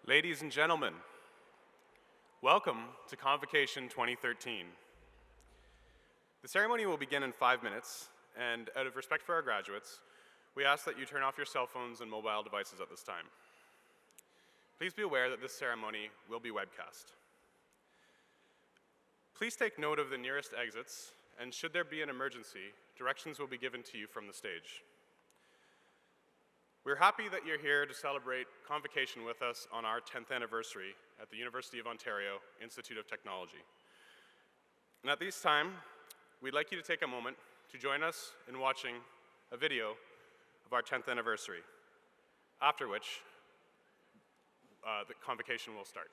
Ladies and gentlemen, welcome to Convocation 2013. The ceremony will begin in 5 minutes, and out of respect for our graduates, we ask that you turn off your cell phones and mobile devices at this time. Please be aware that this ceremony will be webcast. Please take note of the nearest exits, and should there be an emergency, directions will be given to you from the stage. We're happy that you're here to celebrate Convocation with us on our 10th anniversary at the University of Ontario Institute of Technology. And at this time, we'd like you to take a moment to join us in watching a video of our 10th anniversary, after which the Convocation will start.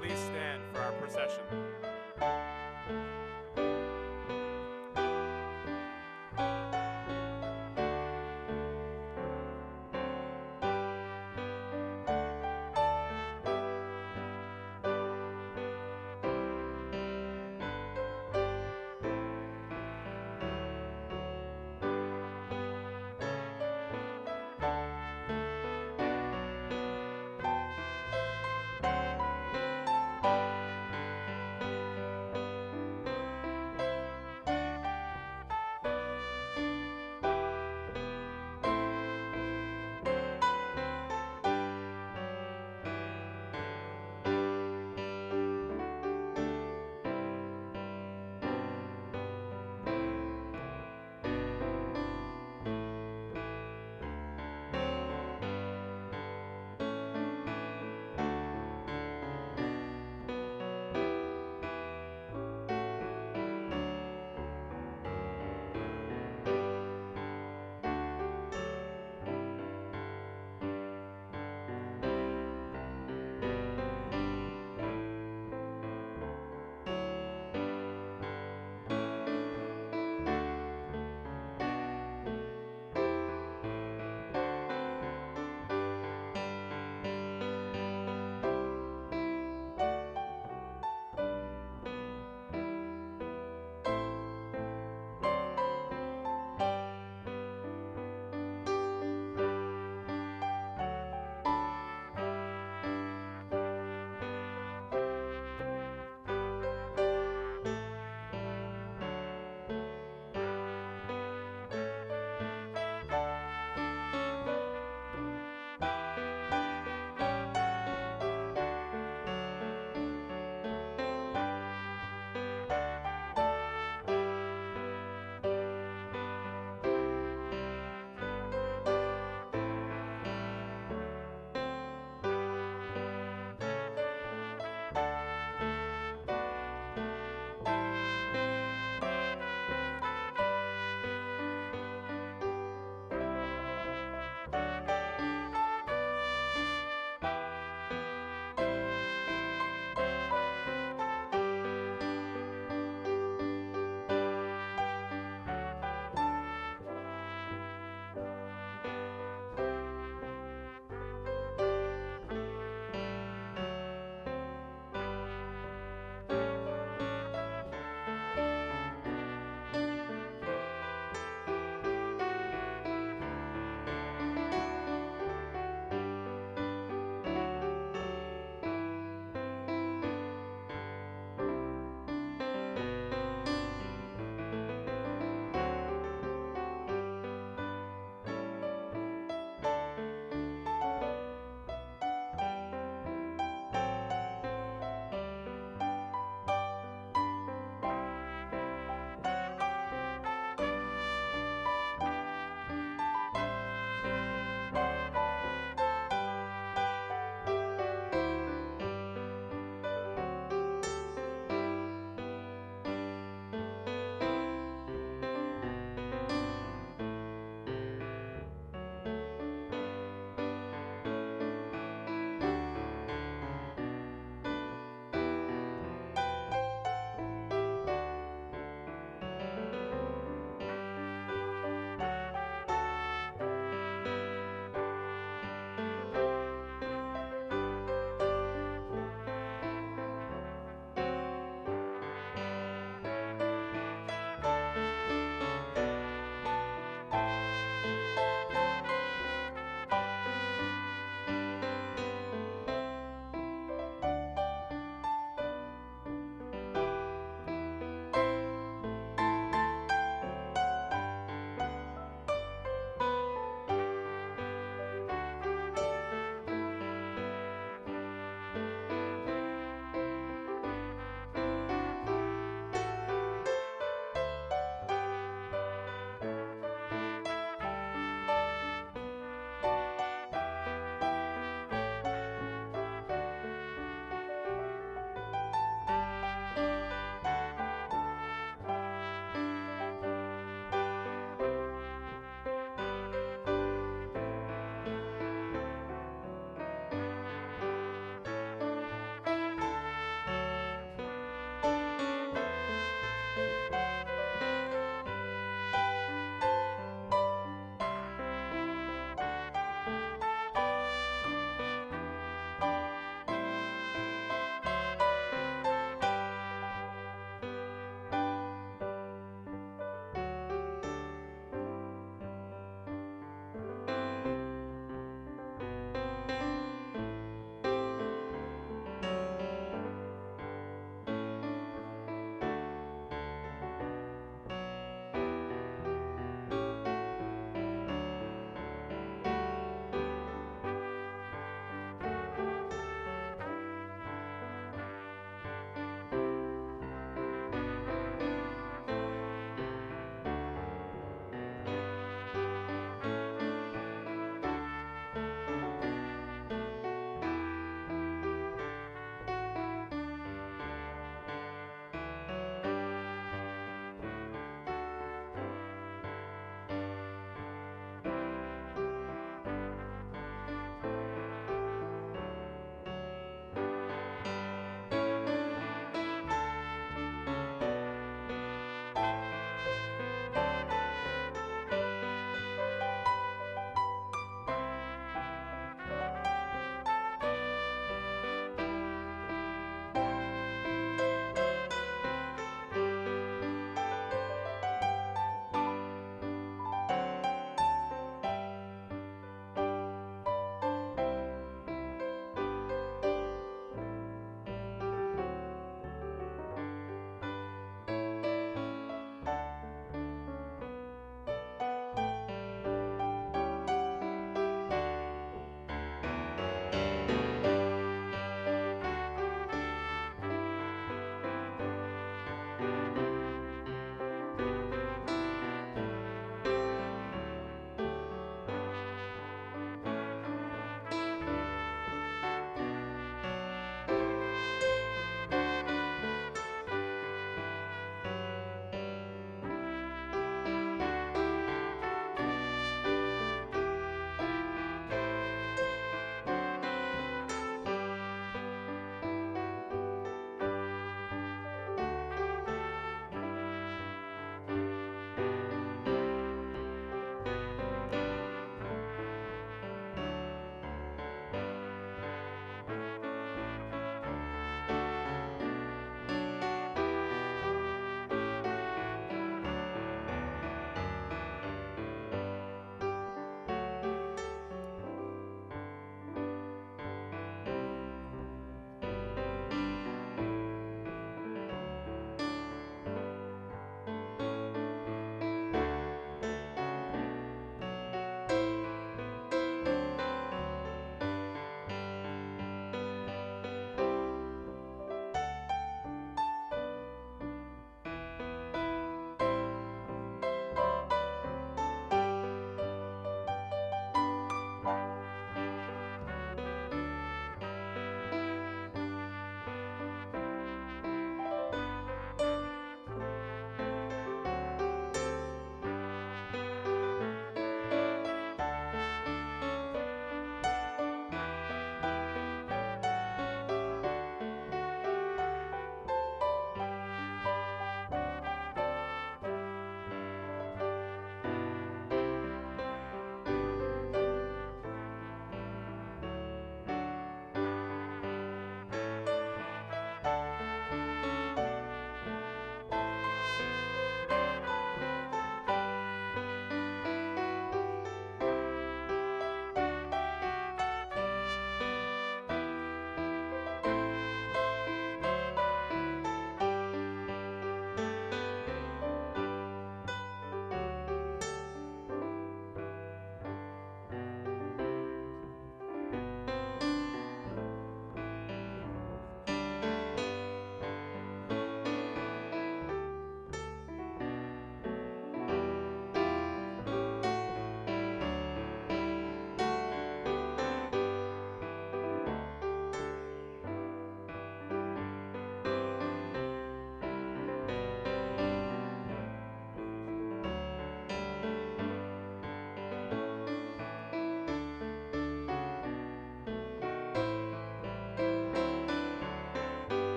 Please stand for our procession.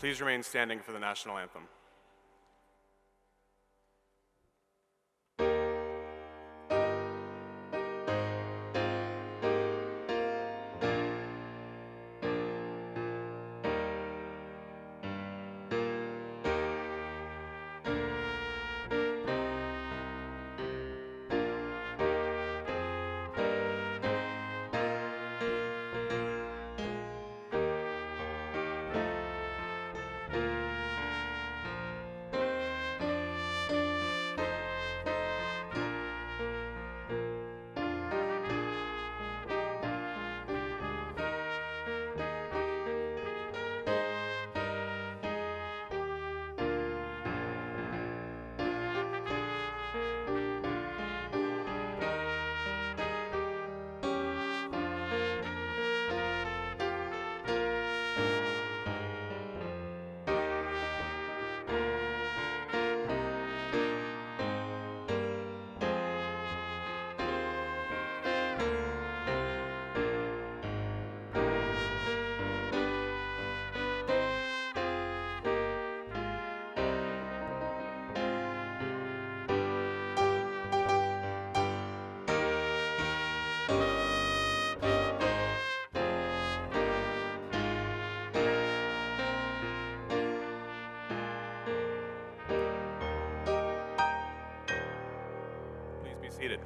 Please remain standing for the national anthem. Seated.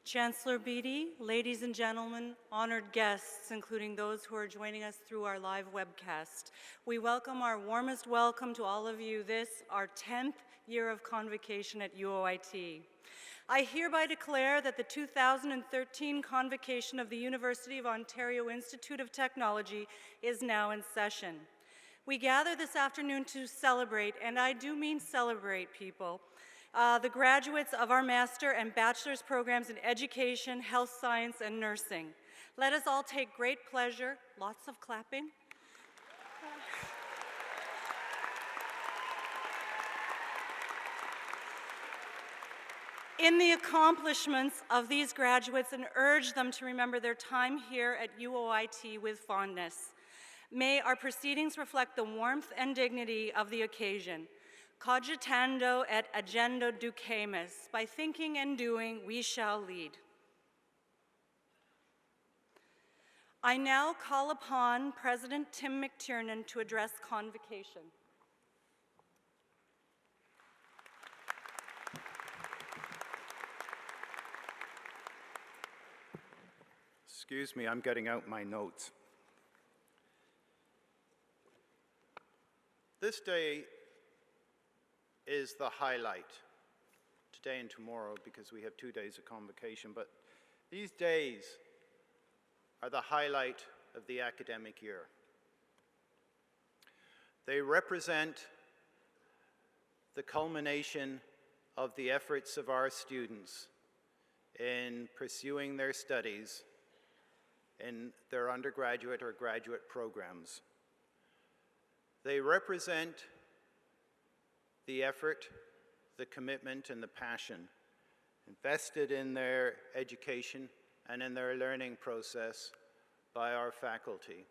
Chancellor Beatty, ladies and gentlemen, honored guests, including those who are joining us through our live webcast, we welcome our warmest welcome to all of you this, our 10th year of convocation at UOIT. I hereby declare that the 2013 convocation of the University of Ontario Institute of Technology is now in session. We gather this afternoon to celebrate, and I do mean celebrate, people, the graduates of our master and bachelor's programs in education, health science, and nursing. Let us all take great pleasure, lots of clapping, in the accomplishments of these graduates and urge them to remember their time here at UOIT with fondness. May our proceedings reflect the warmth and dignity of the occasion. Cogitando et agendo ducamus. By thinking and doing, we shall lead. I now call upon President Tim McTiernan to address convocation. Excuse me, I'm getting out my notes. This day is the highlight, today and tomorrow, because we have 2 days of convocation, but these days are the highlight of the academic year. They represent the culmination of the efforts of our students in pursuing their studies in their undergraduate or graduate programs. They represent the effort, the commitment, and the passion invested in their education and in their learning process by our faculty.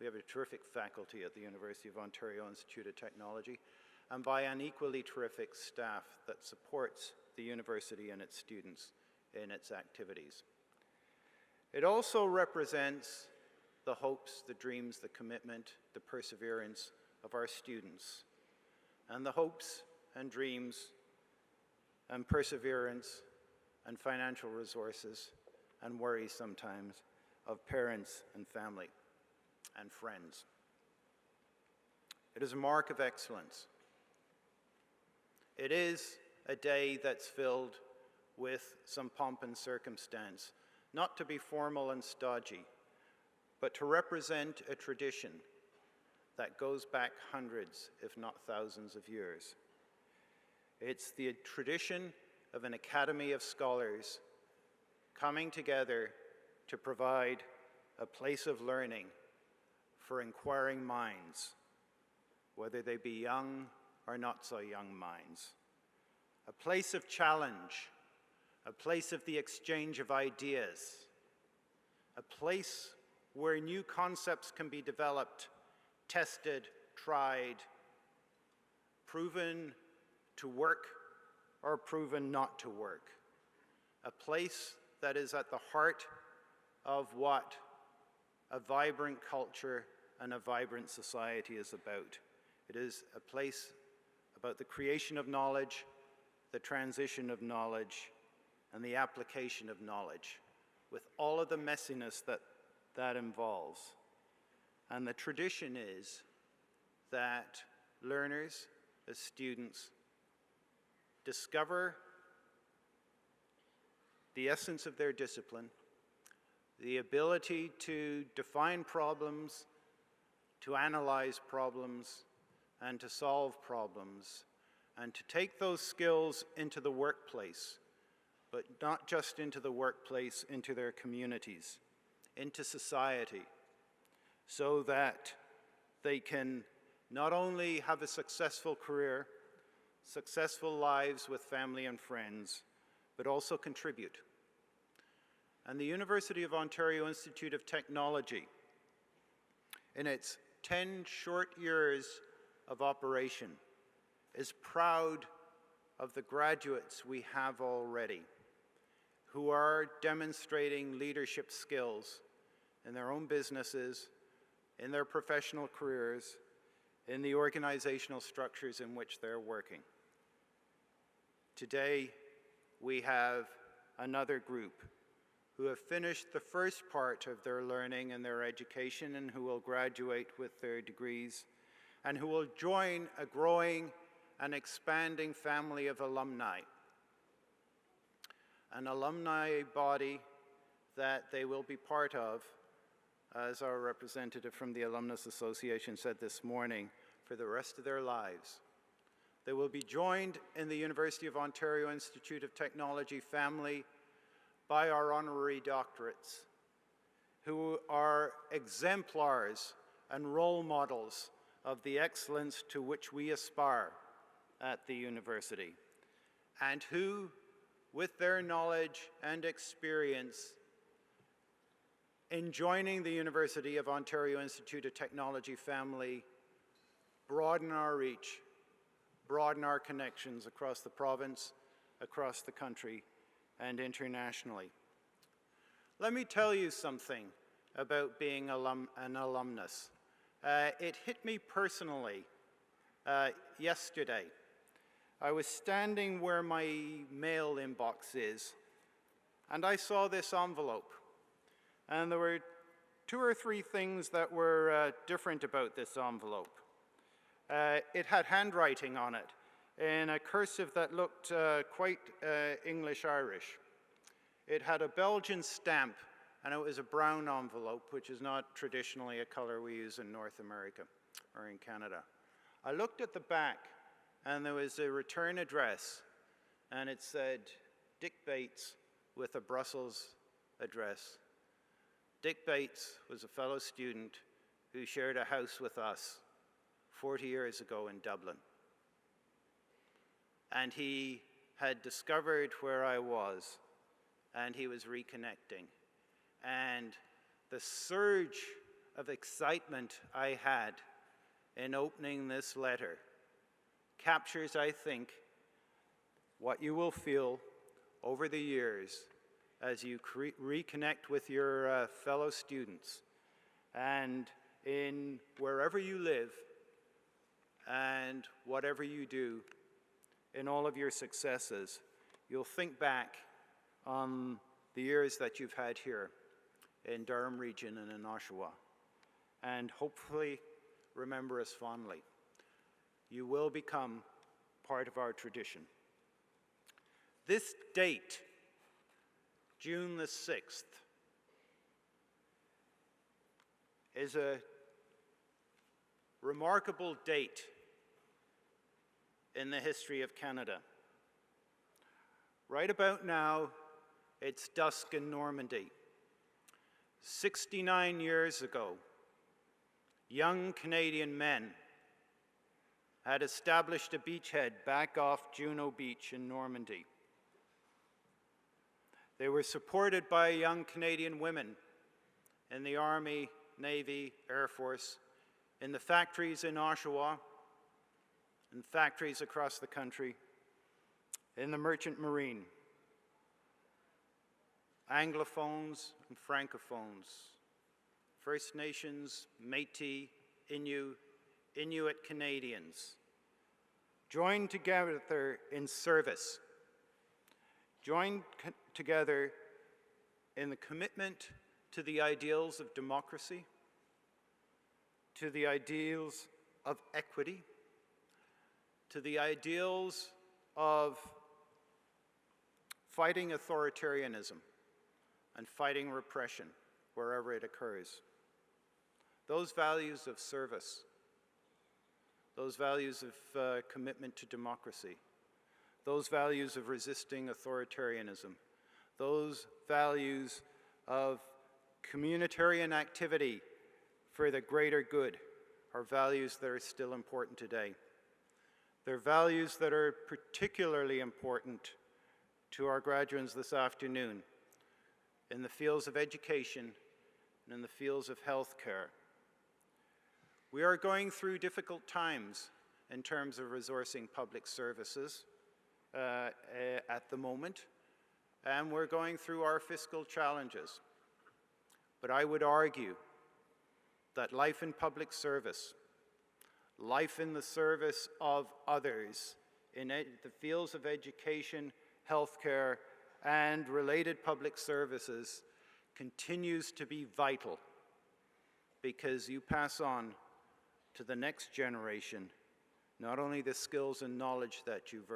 We have a terrific faculty at the University of Ontario Institute of Technology, and by an equally terrific staff that supports the university and its students in its activities. It also represents the hopes, the dreams, the commitment, the perseverance of our students, and the hopes and dreams and perseverance and financial resources and worries sometimes of parents and family and friends. It is a mark of excellence. It is a day that's filled with some pomp and circumstance, not to be formal and stodgy, but to represent a tradition that goes back hundreds, if not thousands of years. It's the tradition of an academy of scholars coming together to provide a place of learning for inquiring minds, whether they be young or not so young minds. A place of challenge, a place of the exchange of ideas, a place where new concepts can be developed, tested, tried, proven to work or proven not to work. A place that is at the heart of what a vibrant culture and a vibrant society is about. It is a place about the creation of knowledge, the transition of knowledge, and the application of knowledge, with all of the messiness that involves. And the tradition is that learners, as students, discover the essence of their discipline, the ability to define problems, to analyze problems, and to solve problems, and to take those skills into the workplace, but not just into the workplace, into their communities, into society, so that they can not only have a successful career, successful lives with family and friends, but also contribute. And the University of Ontario Institute of Technology, in its 10 short years of operation, is proud of the graduates we have already, who are demonstrating leadership skills in their own businesses, in their professional careers, in the organizational structures in which they're working. Today, we have another group who have finished the first part of their learning and their education and who will graduate with their degrees and who will join a growing and expanding family of alumni. An alumni body that they will be part of, as our representative from the Alumnus Association said this morning, for the rest of their lives. They will be joined in the University of Ontario Institute of Technology family by our honorary doctorates, who are exemplars and role models of the excellence to which we aspire at the university, and who, with their knowledge and experience in joining the University of Ontario Institute of Technology family, broaden our reach, broaden our connections across the province, across the country, and internationally. Let me tell you something about being an alumnus. It hit me personally yesterday. I was standing where my mail inbox is, and I saw this envelope. And there were 2 or 3 things that were different about this envelope. It had handwriting on it in a cursive that looked quite English-Irish. It had a Belgian stamp, and it was a brown envelope, which is not traditionally a color we use in North America or in Canada. I looked at the back, and there was a return address, and it said, Dick Bates, with a Brussels address. Dick Bates was a fellow student who shared a house with us 40 years ago in Dublin. And he had discovered where I was, and he was reconnecting. And the surge of excitement I had in opening this letter captures, I think, what you will feel over the years as you reconnect with your fellow students, and in wherever you live and whatever you do, in all of your successes, you'll think back on the years that you've had here in Durham region and in Oshawa, and hopefully remember us fondly. You will become part of our tradition. This date, June the 6th, is a remarkable date in the history of Canada. Right about now, it's dusk in Normandy. 69 years ago, young Canadian men had established a beachhead back off Juno Beach in Normandy. They were supported by young Canadian women in the Army, Navy, Air Force, in the factories in Oshawa, in factories across the country, in the merchant marine, Anglophones and Francophones, First Nations, Métis, Inuit Canadians, joined together in service, joined together in the commitment to the ideals of democracy, to the ideals of equity, to the ideals of fighting authoritarianism and fighting repression wherever it occurs. Those values of service, those values of commitment to democracy, those values of resisting authoritarianism, those values of communitarian activity for the greater good are values that are still important today. They're values that are particularly important to our graduates this afternoon in the fields of education and in the fields of healthcare. We are going through difficult times in terms of resourcing public services at the moment, and we're going through our fiscal challenges. But I would argue that life in public service, life in the service of others in the fields of education, healthcare, and related public services continues to be vital, because you pass on to the next generation not only the skills and knowledge that you've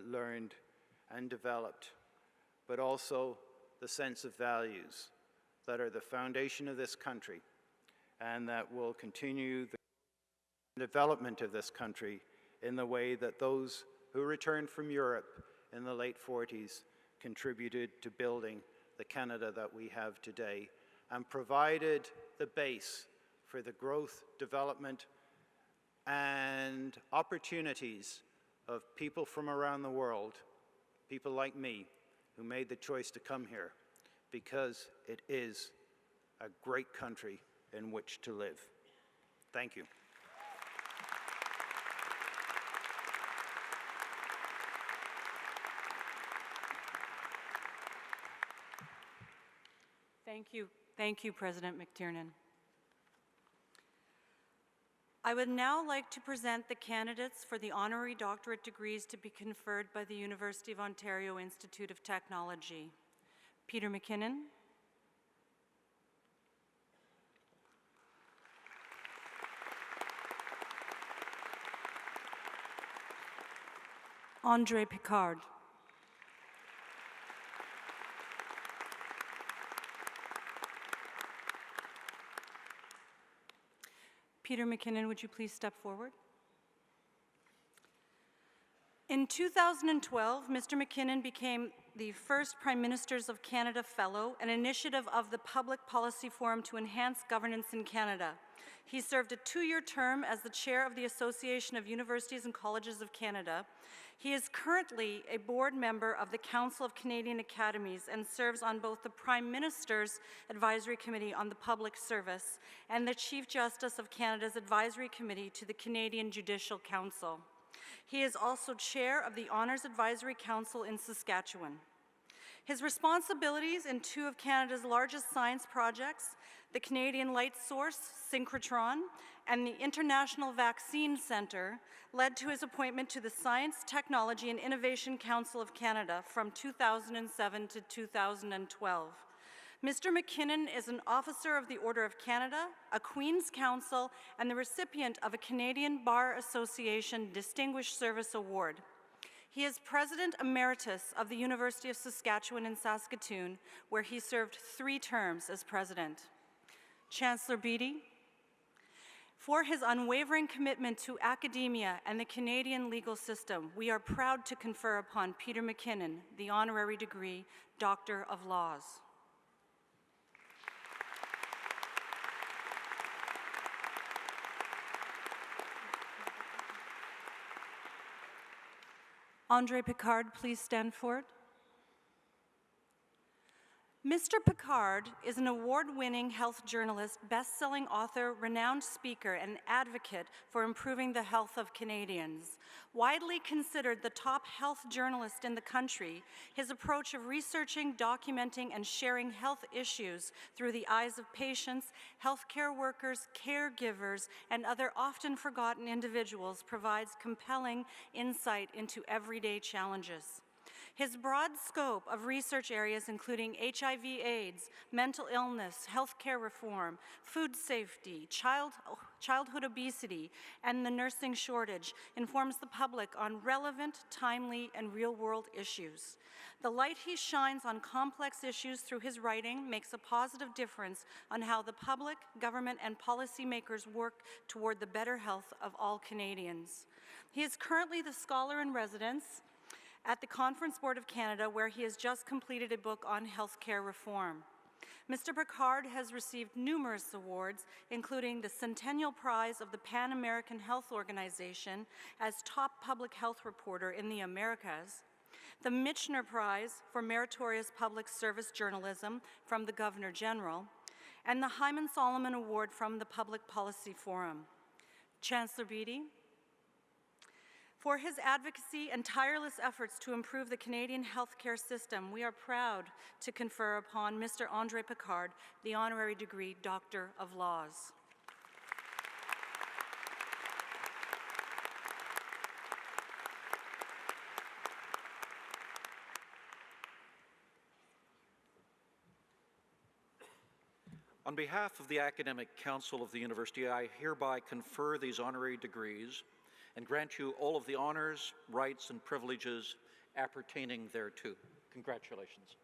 learned and developed, but also the sense of values that are the foundation of this country and that will continue the development of this country in the way that those who returned from Europe in the late 40s contributed to building the Canada that we have today and provided the base for the growth, development, and opportunities of people from around the world, people like me, who made the choice to come here because it is a great country in which to live. Thank you. Thank you, President McTiernan. I would now like to present the candidates for the honorary doctorate degrees to be conferred by the University of Ontario Institute of Technology. Peter MacKinnon. Andre Picard. Peter MacKinnon, would you please step forward? In 2012, Mr. MacKinnon became the first Prime Ministers of Canada Fellow, an initiative of the Public Policy Forum to enhance governance in Canada. He served a 2-year term as the chair of the Association of Universities and Colleges of Canada. He is currently a board member of the Council of Canadian Academies and serves on both the Prime Minister's Advisory Committee on the Public Service and the Chief Justice of Canada's Advisory Committee to the Canadian Judicial Council. He is also chair of the Honours Advisory Council in Saskatchewan. His responsibilities in 2 of Canada's largest science projects, the Canadian Light Source Synchrotron and the International Vaccine Centre, led to his appointment to the Science, Technology and Innovation Council of Canada from 2007 to 2012. Mr. MacKinnon is an officer of the Order of Canada, a Queen's Counsel, and the recipient of a Canadian Bar Association Distinguished Service Award. He is President Emeritus of the University of Saskatchewan in Saskatoon, where he served 3 terms as president. Chancellor Beattie, for his unwavering commitment to academia and the Canadian legal system, we are proud to confer upon Peter MacKinnon the honorary degree, Doctor of Laws. Andre Picard, please stand forward. Mr. Picard is an award-winning health journalist, best-selling author, renowned speaker, and advocate for improving the health of Canadians. Widely considered the top health journalist in the country, his approach of researching, documenting, and sharing health issues through the eyes of patients, healthcare workers, caregivers, and other often forgotten individuals provides compelling insight into everyday challenges. His broad scope of research areas including HIV/AIDS, mental illness, healthcare reform, food safety, childhood obesity, and the nursing shortage informs the public on relevant, timely, and real-world issues. The light he shines on complex issues through his writing makes a positive difference on how the public, government, and policymakers work toward the better health of all Canadians. He is currently the scholar in residence at the Conference Board of Canada, where he has just completed a book on healthcare reform. Mr. Picard has received numerous awards, including the Centennial Prize of the Pan American Health Organization as top public health reporter in the Americas, the Michener Prize for Meritorious Public Service Journalism from the Governor General, and the Hyman Solomon Award from the Public Policy Forum. Chancellor Beattie, for his advocacy and tireless efforts to improve the Canadian healthcare system, we are proud to confer upon Mr. Andre Picard the honorary degree Doctor of Laws. On behalf of the Academic Council of the University, I hereby confer these honorary degrees and grant you all of the honors, rights, and privileges appertaining thereto. Congratulations.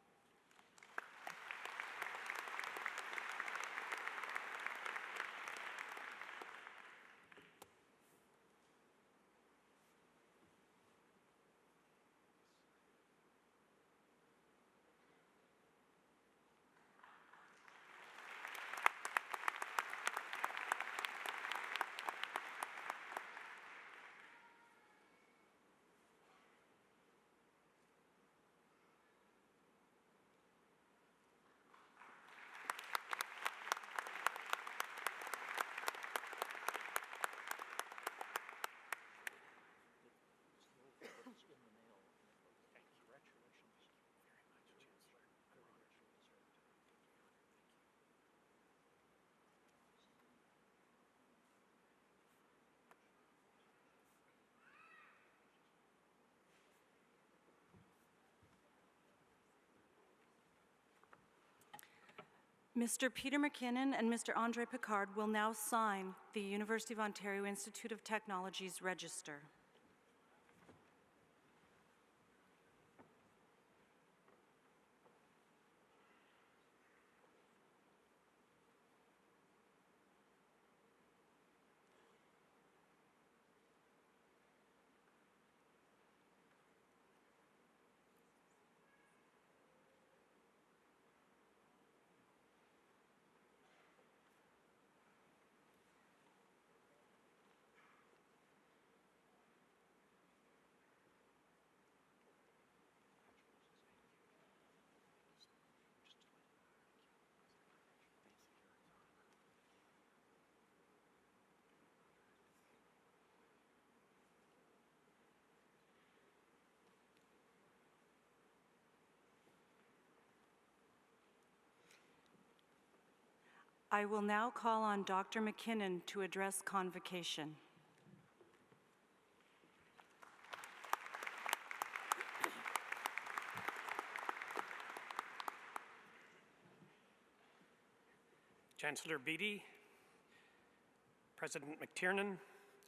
Mr. Peter MacKinnon and Mr. Andre Picard will now sign the University of Ontario Institute of Technology's register. I will now call on Dr. MacKinnon to address Convocation. Chancellor Beattie, President McTiernan,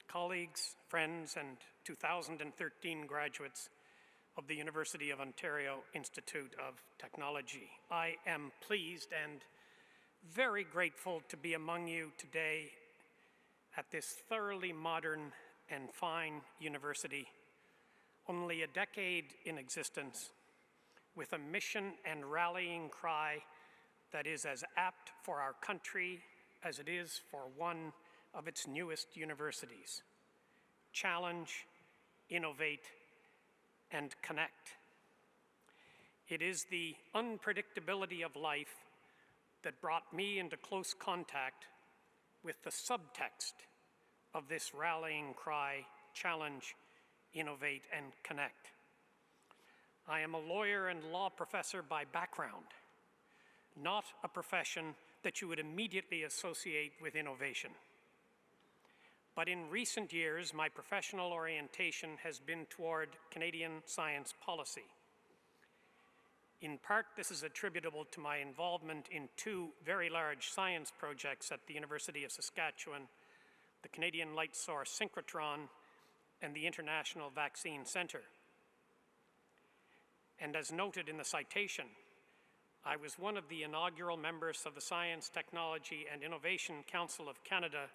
colleagues, friends, and 2013 graduates of the University of Ontario Institute of Technology. I am pleased and very grateful to be among you today at this thoroughly modern and fine university, only a decade in existence, with a mission and rallying cry that is as apt for our country as it is for one of its newest universities. Challenge, innovate, and connect. It is the unpredictability of life that brought me into close contact with the subtext of this rallying cry, challenge, innovate, and connect. I am a lawyer and law professor by background, not a profession that you would immediately associate with innovation. But in recent years, my professional orientation has been toward Canadian science policy. In part, this is attributable to my involvement in two very large science projects at the University of Saskatchewan, the Canadian Light Source Synchrotron and the International Vaccine Centre. And as noted in the citation, I was one of the inaugural members of the Science, Technology and Innovation Council of Canada,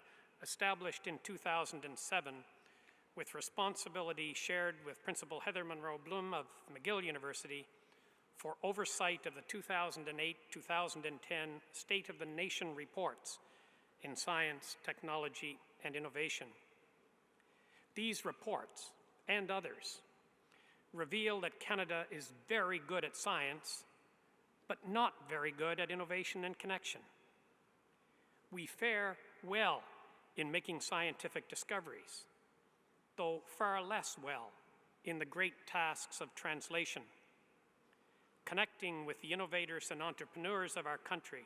established in 2007, with responsibility shared with Principal Heather Monroe Bloom of McGill University for oversight of the 2008-2010 State of the Nation reports in science, technology, and innovation. These reports, and others, reveal that Canada is very good at science, but not very good at innovation and connection. We fare well in making scientific discoveries, though far less well in the great tasks of translation, connecting with the innovators and entrepreneurs of our country,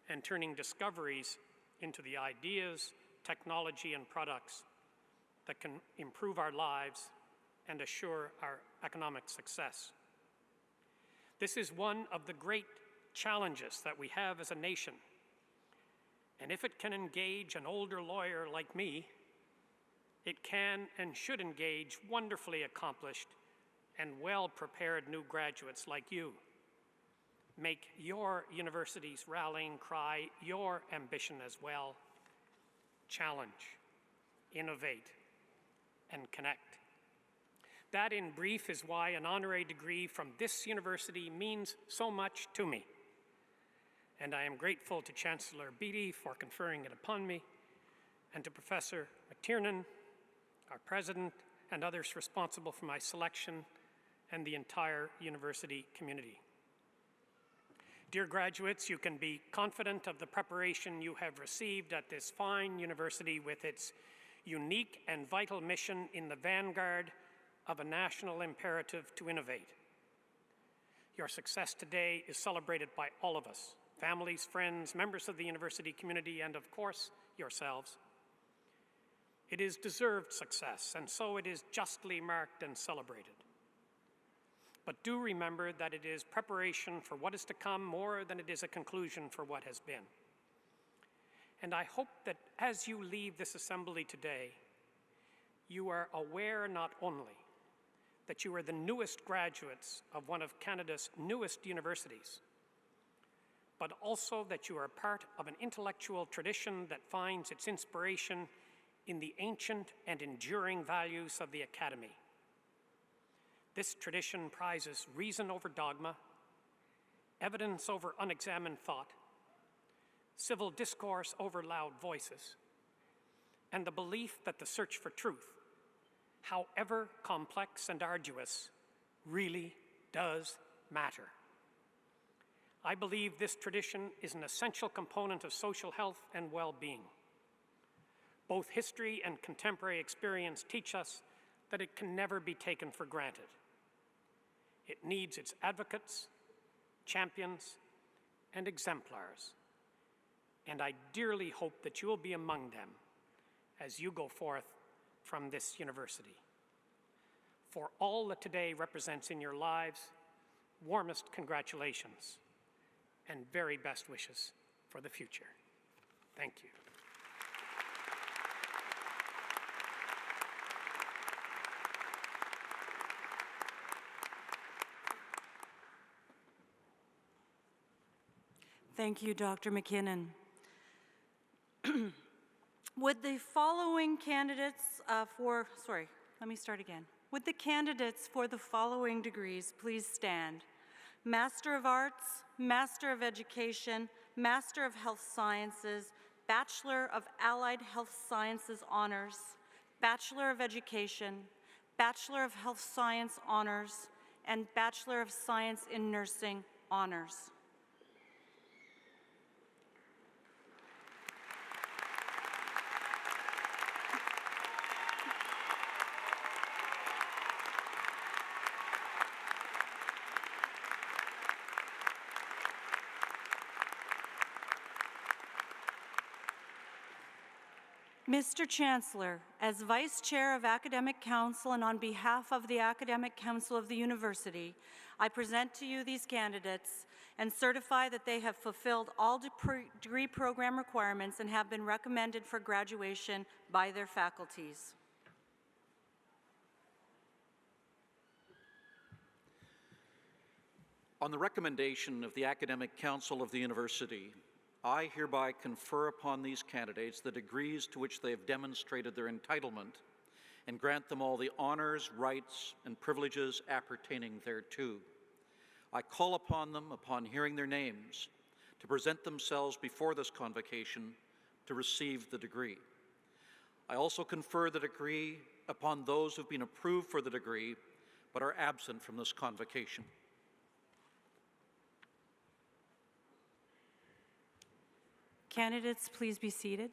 and turning discoveries into the ideas, technology, and products that can improve our lives and assure our economic success. This is one of the great challenges that we have as a nation. And if it can engage an older lawyer like me, it can and should engage wonderfully accomplished and well-prepared new graduates like you. Make your university's rallying cry your ambition as well. Challenge, innovate, and connect. That, in brief, is why an honorary degree from this university means so much to me. And I am grateful to Chancellor Beattie for conferring it upon me, and to Professor McTiernan, our president, and others responsible for my selection, and the entire university community. Dear graduates, you can be confident of the preparation you have received at this fine university with its unique and vital mission in the vanguard of a national imperative to innovate. Your success today is celebrated by all of us, families, friends, members of the university community, and of course, yourselves. It is deserved success, and so it is justly marked and celebrated. But do remember that it is preparation for what is to come more than it is a conclusion for what has been. And I hope that as you leave this assembly today, you are aware not only that you are the newest graduates of one of Canada's newest universities, but also that you are part of an intellectual tradition that finds its inspiration in the ancient and enduring values of the Academy. This tradition prizes reason over dogma, evidence over unexamined thought, civil discourse over loud voices, and the belief that the search for truth, however complex and arduous, really does matter. I believe this tradition is an essential component of social health and well-being. Both history and contemporary experience teach us that it can never be taken for granted. It needs its advocates, champions, and exemplars, and I dearly hope that you will be among them as you go forth from this university. For all that today represents in your lives, warmest congratulations and very best wishes for the future. Thank you. Thank you, Dr. MacKinnon. Would the following candidates Would the candidates for the following degrees please stand? Master of Arts, Master of Education, Master of Health Sciences, Bachelor of Allied Health Sciences Honors, Bachelor of Education, Bachelor of Health Science honors, and Bachelor of Science in Nursing honors. Mr. Chancellor, as Vice Chair of Academic Council and on behalf of the Academic Council of the University, I present to you these candidates and certify that they have fulfilled all degree program requirements and have been recommended for graduation by their faculties. On the recommendation of the Academic Council of the University, I hereby confer upon these candidates the degrees to which they have demonstrated their entitlement and grant them all the honors, rights, and privileges appertaining thereto. I call upon them, upon hearing their names, to present themselves before this convocation to receive the degree. I also confer the degree upon those who have been approved for the degree but are absent from this convocation. Candidates, please be seated.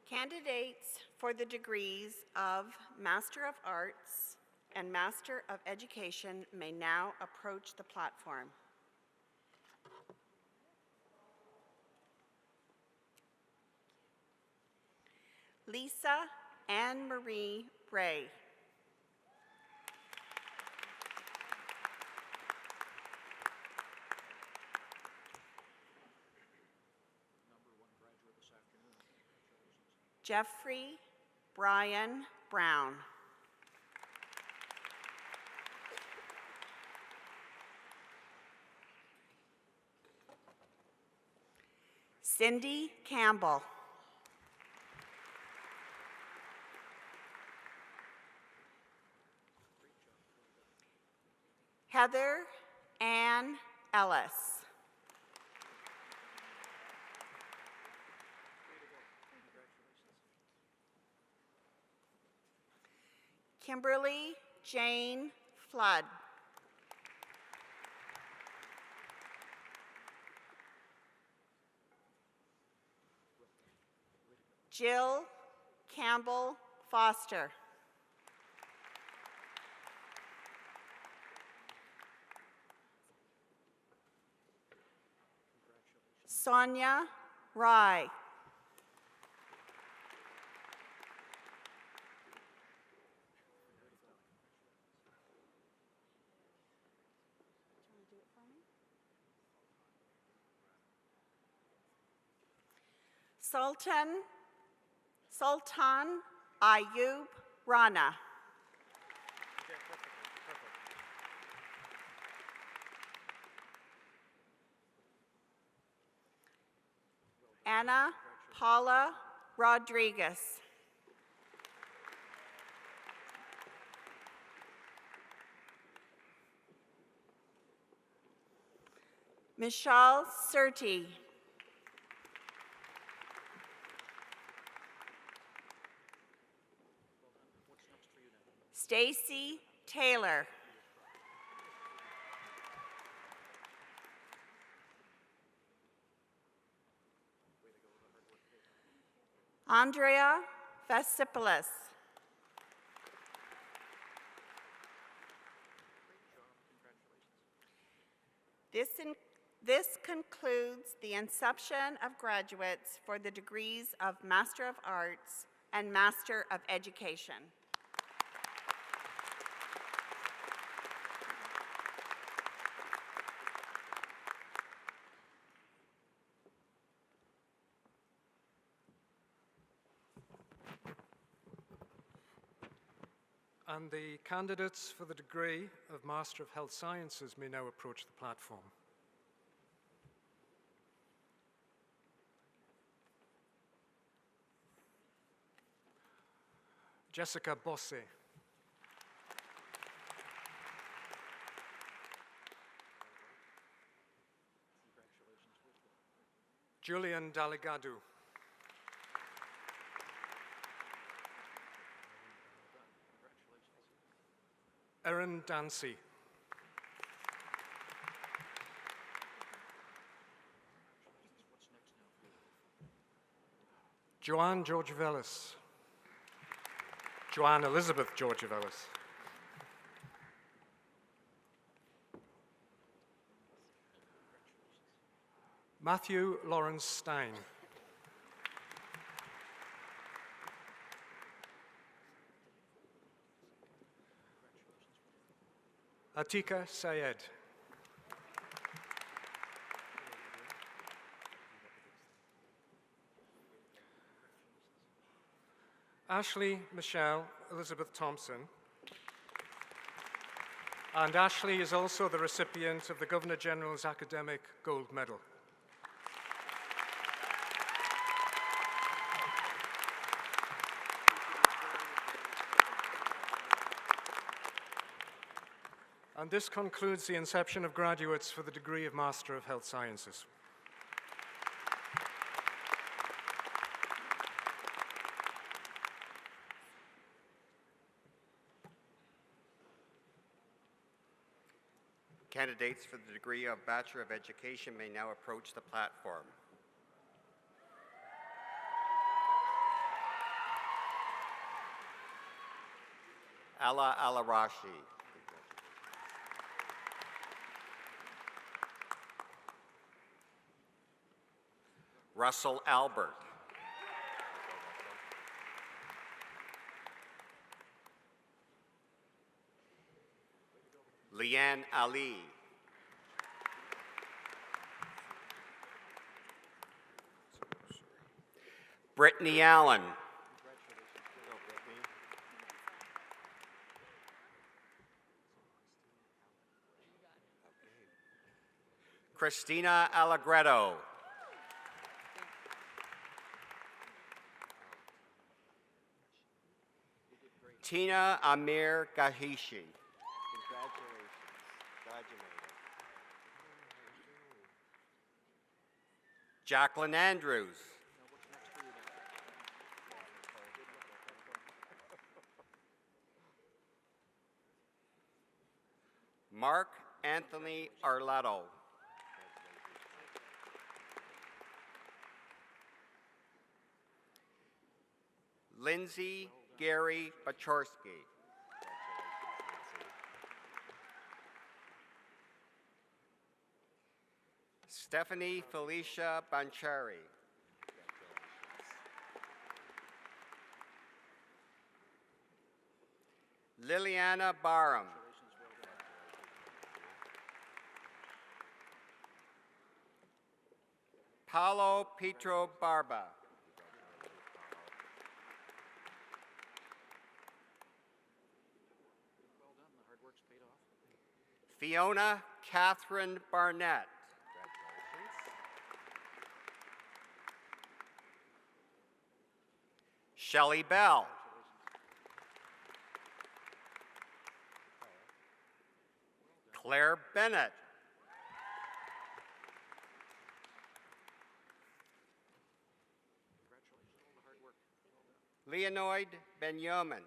Candidates for the degrees of Master of Arts and Master of Education may now approach the platform. Lisa Anne Marie Bray. Jeffrey Brian Brown. Cindy Campbell. Heather Ann Ellis. Kimberly Jane Flood. Jill Campbell Foster. Sonia Rye. Sultan Ayub Rana. Anna Paula Rodriguez. Michelle Surtee. Stacy Taylor. Andrea Vasipilis. This concludes the inception of graduates for the degrees of Master of Arts and Master of Education. And the candidates for the degree of Master of Health Sciences may now approach the platform. Jessica Bosse. Julian Daligadu. Erin Dancy. Joanne Georgivelis. Joanne Elizabeth Georgivelis. Matthew Lawrence Stein. Atika Sayed. Ashley Michelle Elizabeth Thompson. And Ashley is also the recipient of the Governor-General's Academic Gold Medal. And this concludes the inception of graduates for the degree of Master of Health Sciences. Candidates for the degree of Bachelor of Education may now approach the platform. Ala Alarashi. Russell Albert. Leanne Ali. Brittany Allen. Christina Allegretto. Tina Amir Gahishi. Congratulations. Graduated. Jacqueline Andrews. Mark Anthony Arletto. Lindsay Gary Bachorsky. Stephanie Felicia Banchari. Liliana Barham. Paolo Pietro Barba. Fiona Catherine Barnett. Shelley Bell. Claire Bennett. Leonid Benyamin.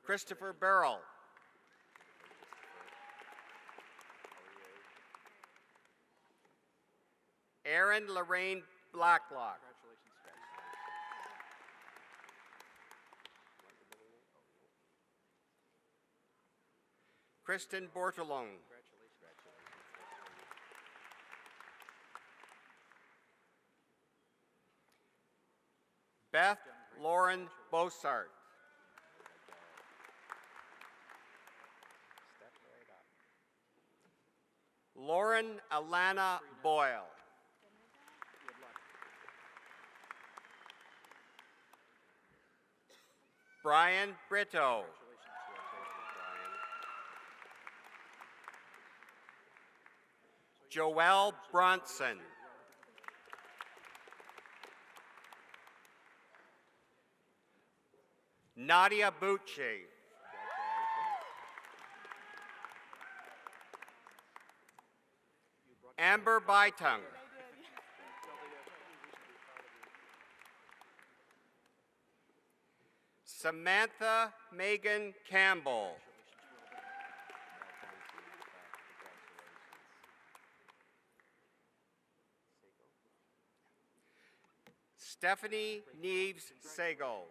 Christopher Burrell. Erin Lorraine Blacklock. Kristen Bortolone. Beth Lauren Bossart. Lauren Alana Boyle. Brian Brito. Joelle Bronson. Nadia Bucci. Amber Bytung. Samantha Megan Campbell. Stephanie Neves Sagal.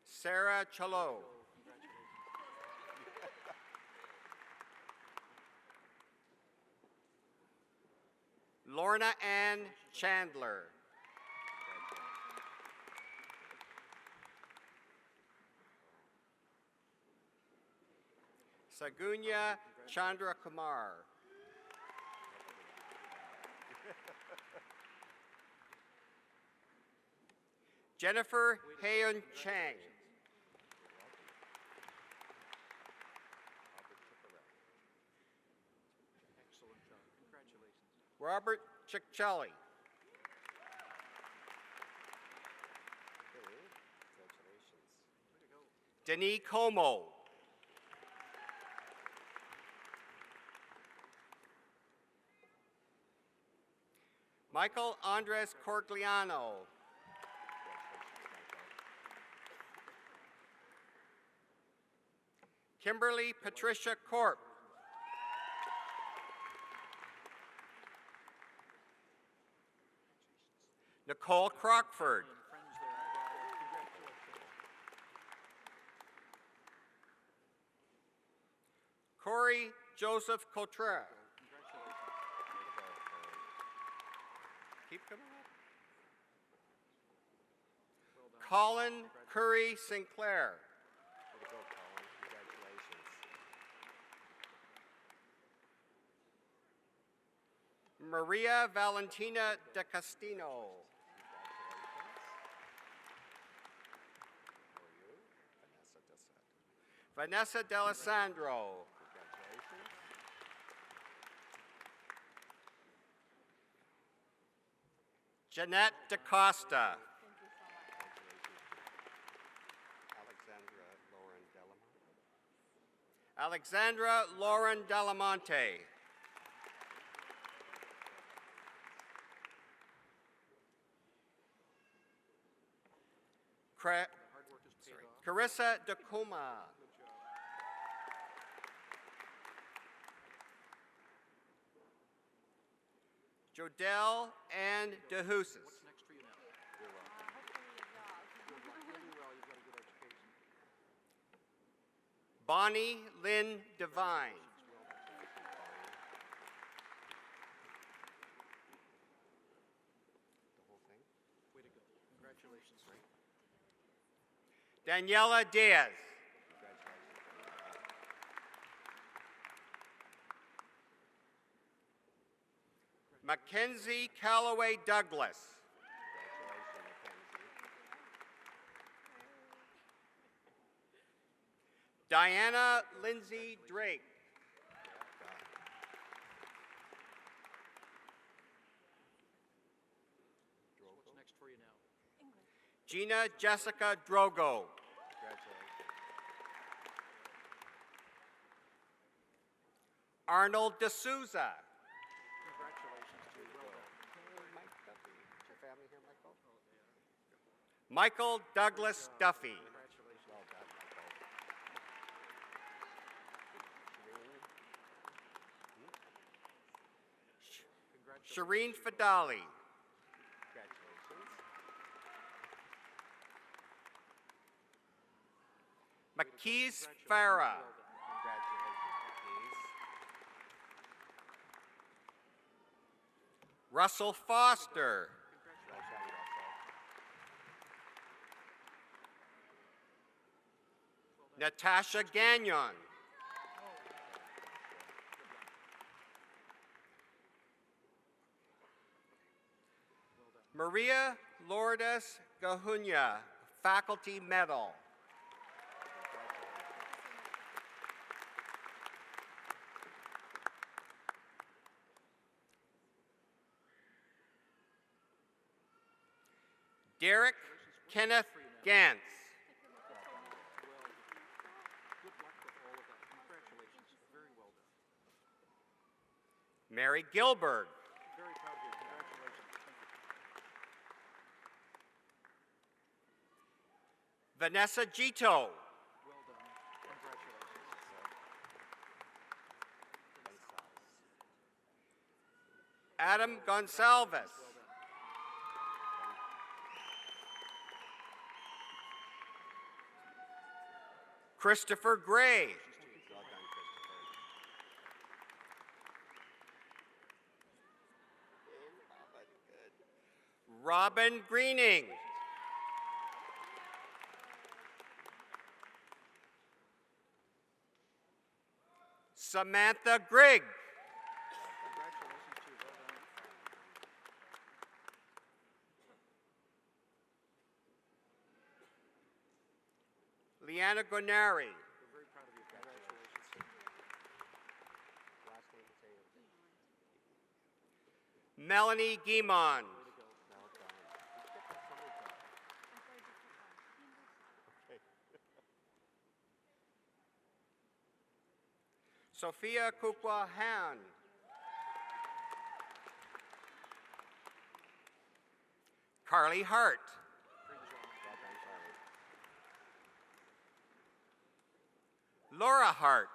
Sarah Chalo. Lorna Ann Chandler. Sagunya Chandra Kumar. Jennifer Hayon Chang. Robert Cicchelli. Denis Como. Michael Andres Corgliano. Kimberly Patricia Corp. Nicole Crockford. Corey Joseph Cottrell. Keep coming up. Colin Curry Sinclair. Maria Valentina de Castino. Vanessa D'Alessandro. Jeanette DaCosta. Alexandra Lauren Delamonte. Carissa DeComa. Jodelle and DeHusis. Bonnie Lynn Devine. Daniela Diaz. Mackenzie Calloway Douglas. Diana Lindsay Drake. What's next for you now? Gina Jessica Drogo. Arnold D'Souza. Congratulations to you. Well done. Mike Duffy. Is your family here, Michael? Michael Douglas Duffy. Congratulations. Well done, Michael. Shireen Fadali. Congratulations. McKees Farah. Russell Foster. Natasha Gagnon. Maria Lourdes Gahunya, Faculty Medal. Derek Kenneth Gantz. Mary Gilbert. Vanessa Gito. Adam Gonsalves. Christopher Gray. Robin Greening. Samantha Grigg. Leanna Gonari. Melanie Guimond. Sophia Kukwa Han. Carly Hart. Laura Hart.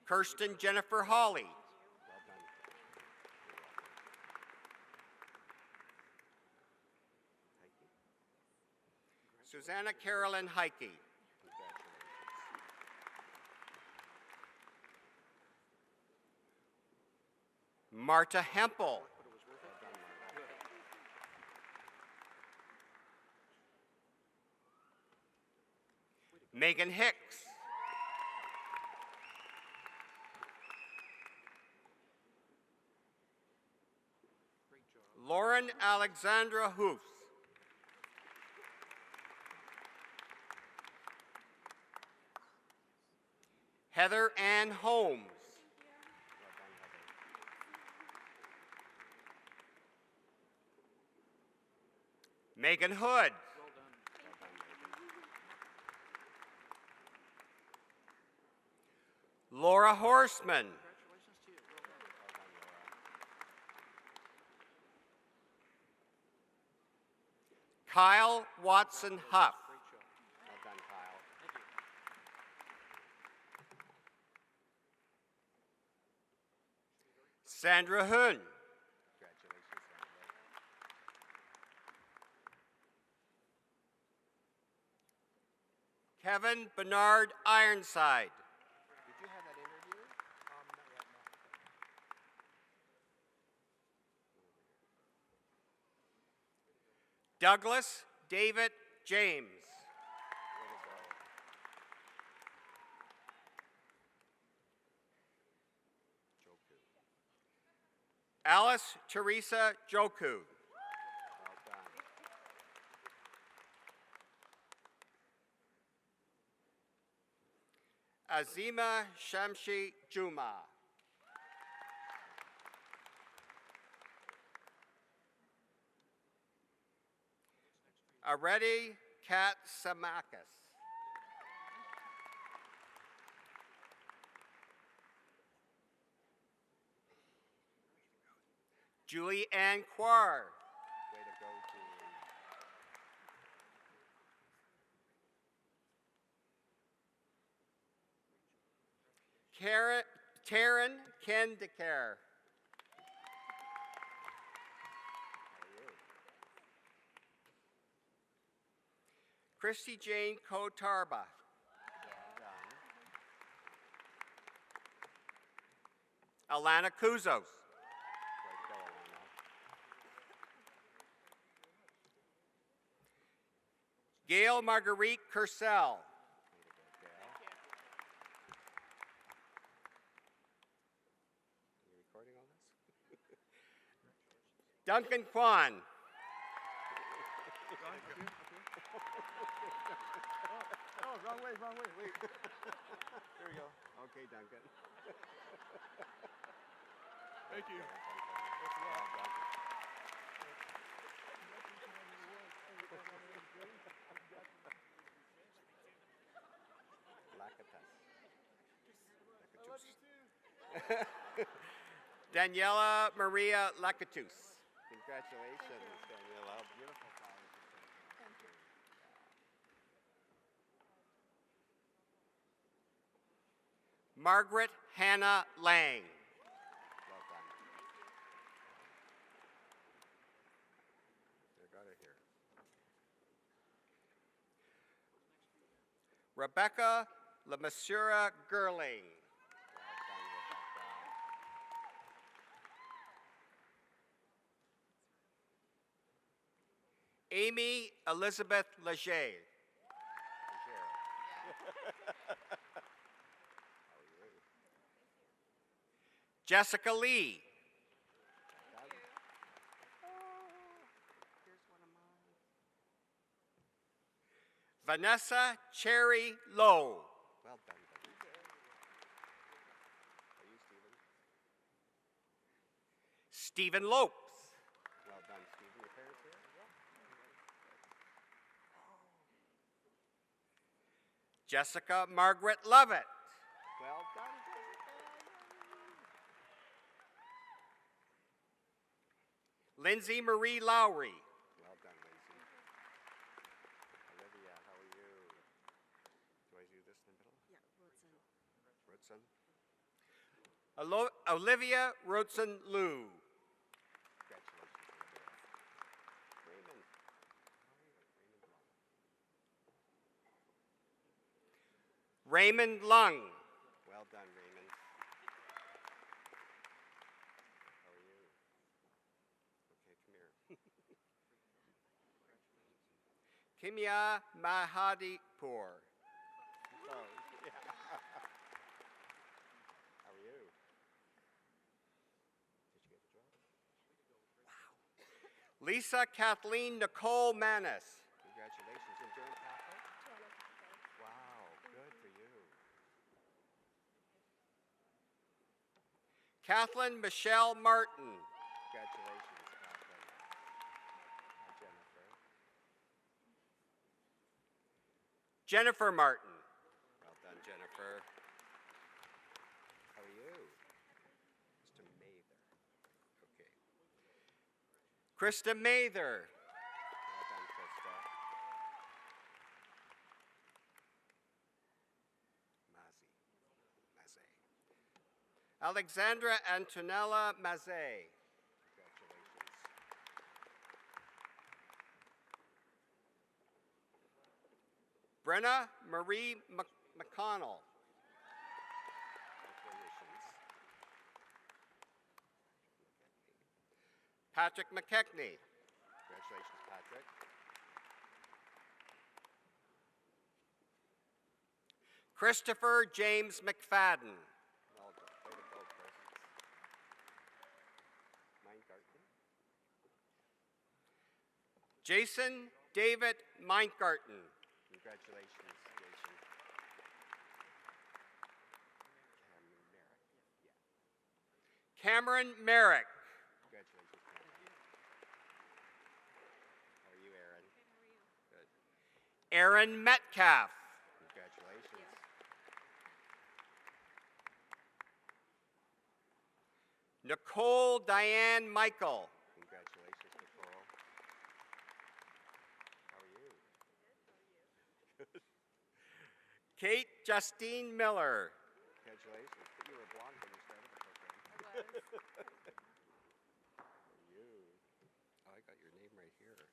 Kirsten Jennifer Hawley. Susanna Carolyn Heike. Marta Hempel. Megan Hicks. Lauren Alexandra Hoos. Heather Ann Holmes. Megan Hood. Laura Horseman. Kyle Watson Huff. Sandra Hoon. Kevin Bernard Ironside. Did you have that interview? Not yet, no. Douglas David James. Alice Teresa Joku. Azima Shamshi Juma. Areti Kat Samakis. Julie Ann Quar. Way to go, Julie. Taryn Kendicare. Christy Jane Kotarba. Alana Kuzos. Gail Marguerite Kersell. Duncan Kwan. Oh, wrong way, wait. There we go. Okay, Duncan. Thank you. Daniela Maria Lacatus. Congratulations, Daniela. Beautiful flowers. Thank you. Margaret Hannah Lang. Well done. I got it here. Rebecca Lamasura Gerling. Amy Elizabeth Leger. Jessica Lee. Vanessa Cherry Lowe. Well done. Are you Stephen? Stephen Lopes. Well done, Stephen. Your parents here? Jessica Margaret Lovett. Well done, Jessica. Lindsay Marie Lowry. Well done, Lindsay. Olivia, how are you? Do I do this in the middle? Yeah, Rodson. Olivia Rodson Liu. Raymond Lung. Well done, Raymond. How are you? Okay, come here. Kimya Mahadipur. Oh, yeah. How are you? Did you get the job? Wow. Lisa Kathleen Nicole Manis. Congratulations. And Joan Catholic? Wow, good for you. Kathleen Michelle Martin. Congratulations, Kathleen. Hi, Jennifer. Jennifer Martin. Well done, Jennifer. How are you? Mr. Mather. Okay. Krista Mather. Well done, Krista. Mazze. Alexandra Antonella Mazze. Congratulations. Brenna Marie McConnell. Congratulations. Patrick McKechnie. Congratulations, Patrick. Christopher James McFadden. Well done. Way to go, Chris. Meingarten. Jason David Meingarten. Congratulations, Jason. Cameron Merrick. Congratulations, Cameron. How are you, Aaron? Good. Aaron Metcalf. Congratulations. Nicole Diane Michael. Congratulations, Nicole. How are you? Good. Kate Justine Miller. Congratulations. But you were blonde when you started the program. I was. How are you? Oh, I got your name right here.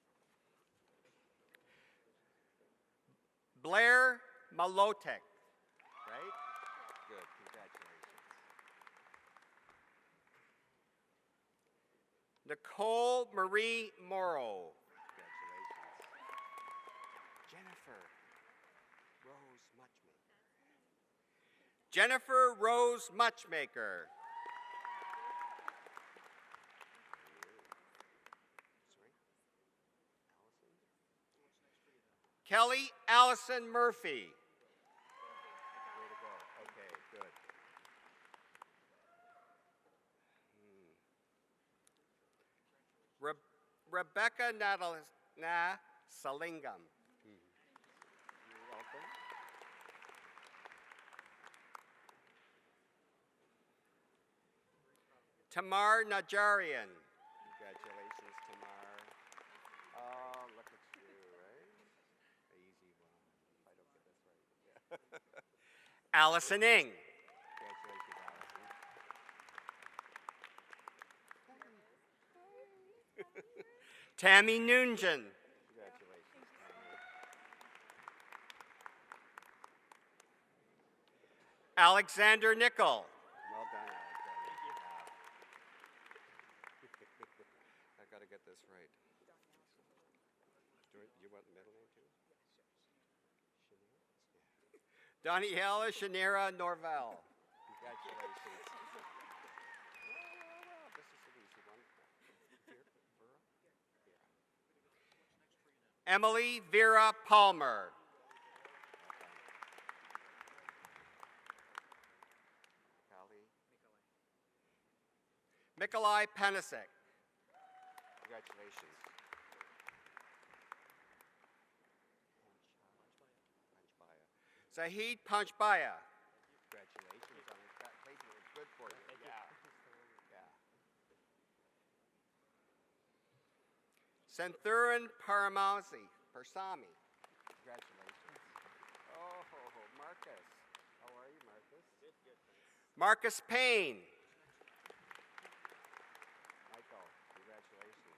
Blair Malotek. Right? Good. Congratulations. Nicole Marie Morrow. Congratulations. Jennifer Rose Muchmaker. Jennifer Rose Muchmaker. Kelly Allison Murphy. Way to go. Okay, good. Rebecca Salingam. You're welcome. Tamar Najarian. Congratulations, Tamar. Oh, look at you, right? Easy one. If I don't get this right. Yeah. Allison Ing. Congratulations, Allison. Tammy Nugent. Congratulations, Tammy. Alexander Nickel. Well done, Alexander. I've got to get this right. You want the middle name too? Daniela Shanera Norval. Congratulations. This is an easy one. Emily Vera Palmer. Mikolai Panasek. Congratulations. Zahid Panchbaya. Congratulations on that paper. It's good for you. Yeah. Santhuran Parsami. Congratulations. Oh, Marcus. How are you, Marcus? Good. Marcus Payne. Michael, congratulations.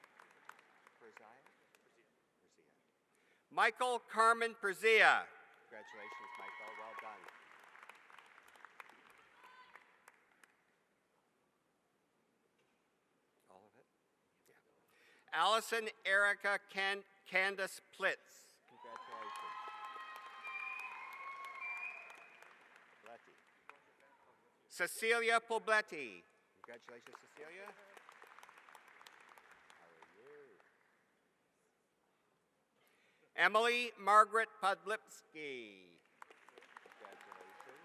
Michael Carmen Perzia. Congratulations, Michael. Well done. All of it? Yeah. Allison Erica Candace Plitz. Congratulations. Pobletti. Cecilia Pobletti. Congratulations, Cecilia. How are you? Emily Margaret Podlipski. Congratulations.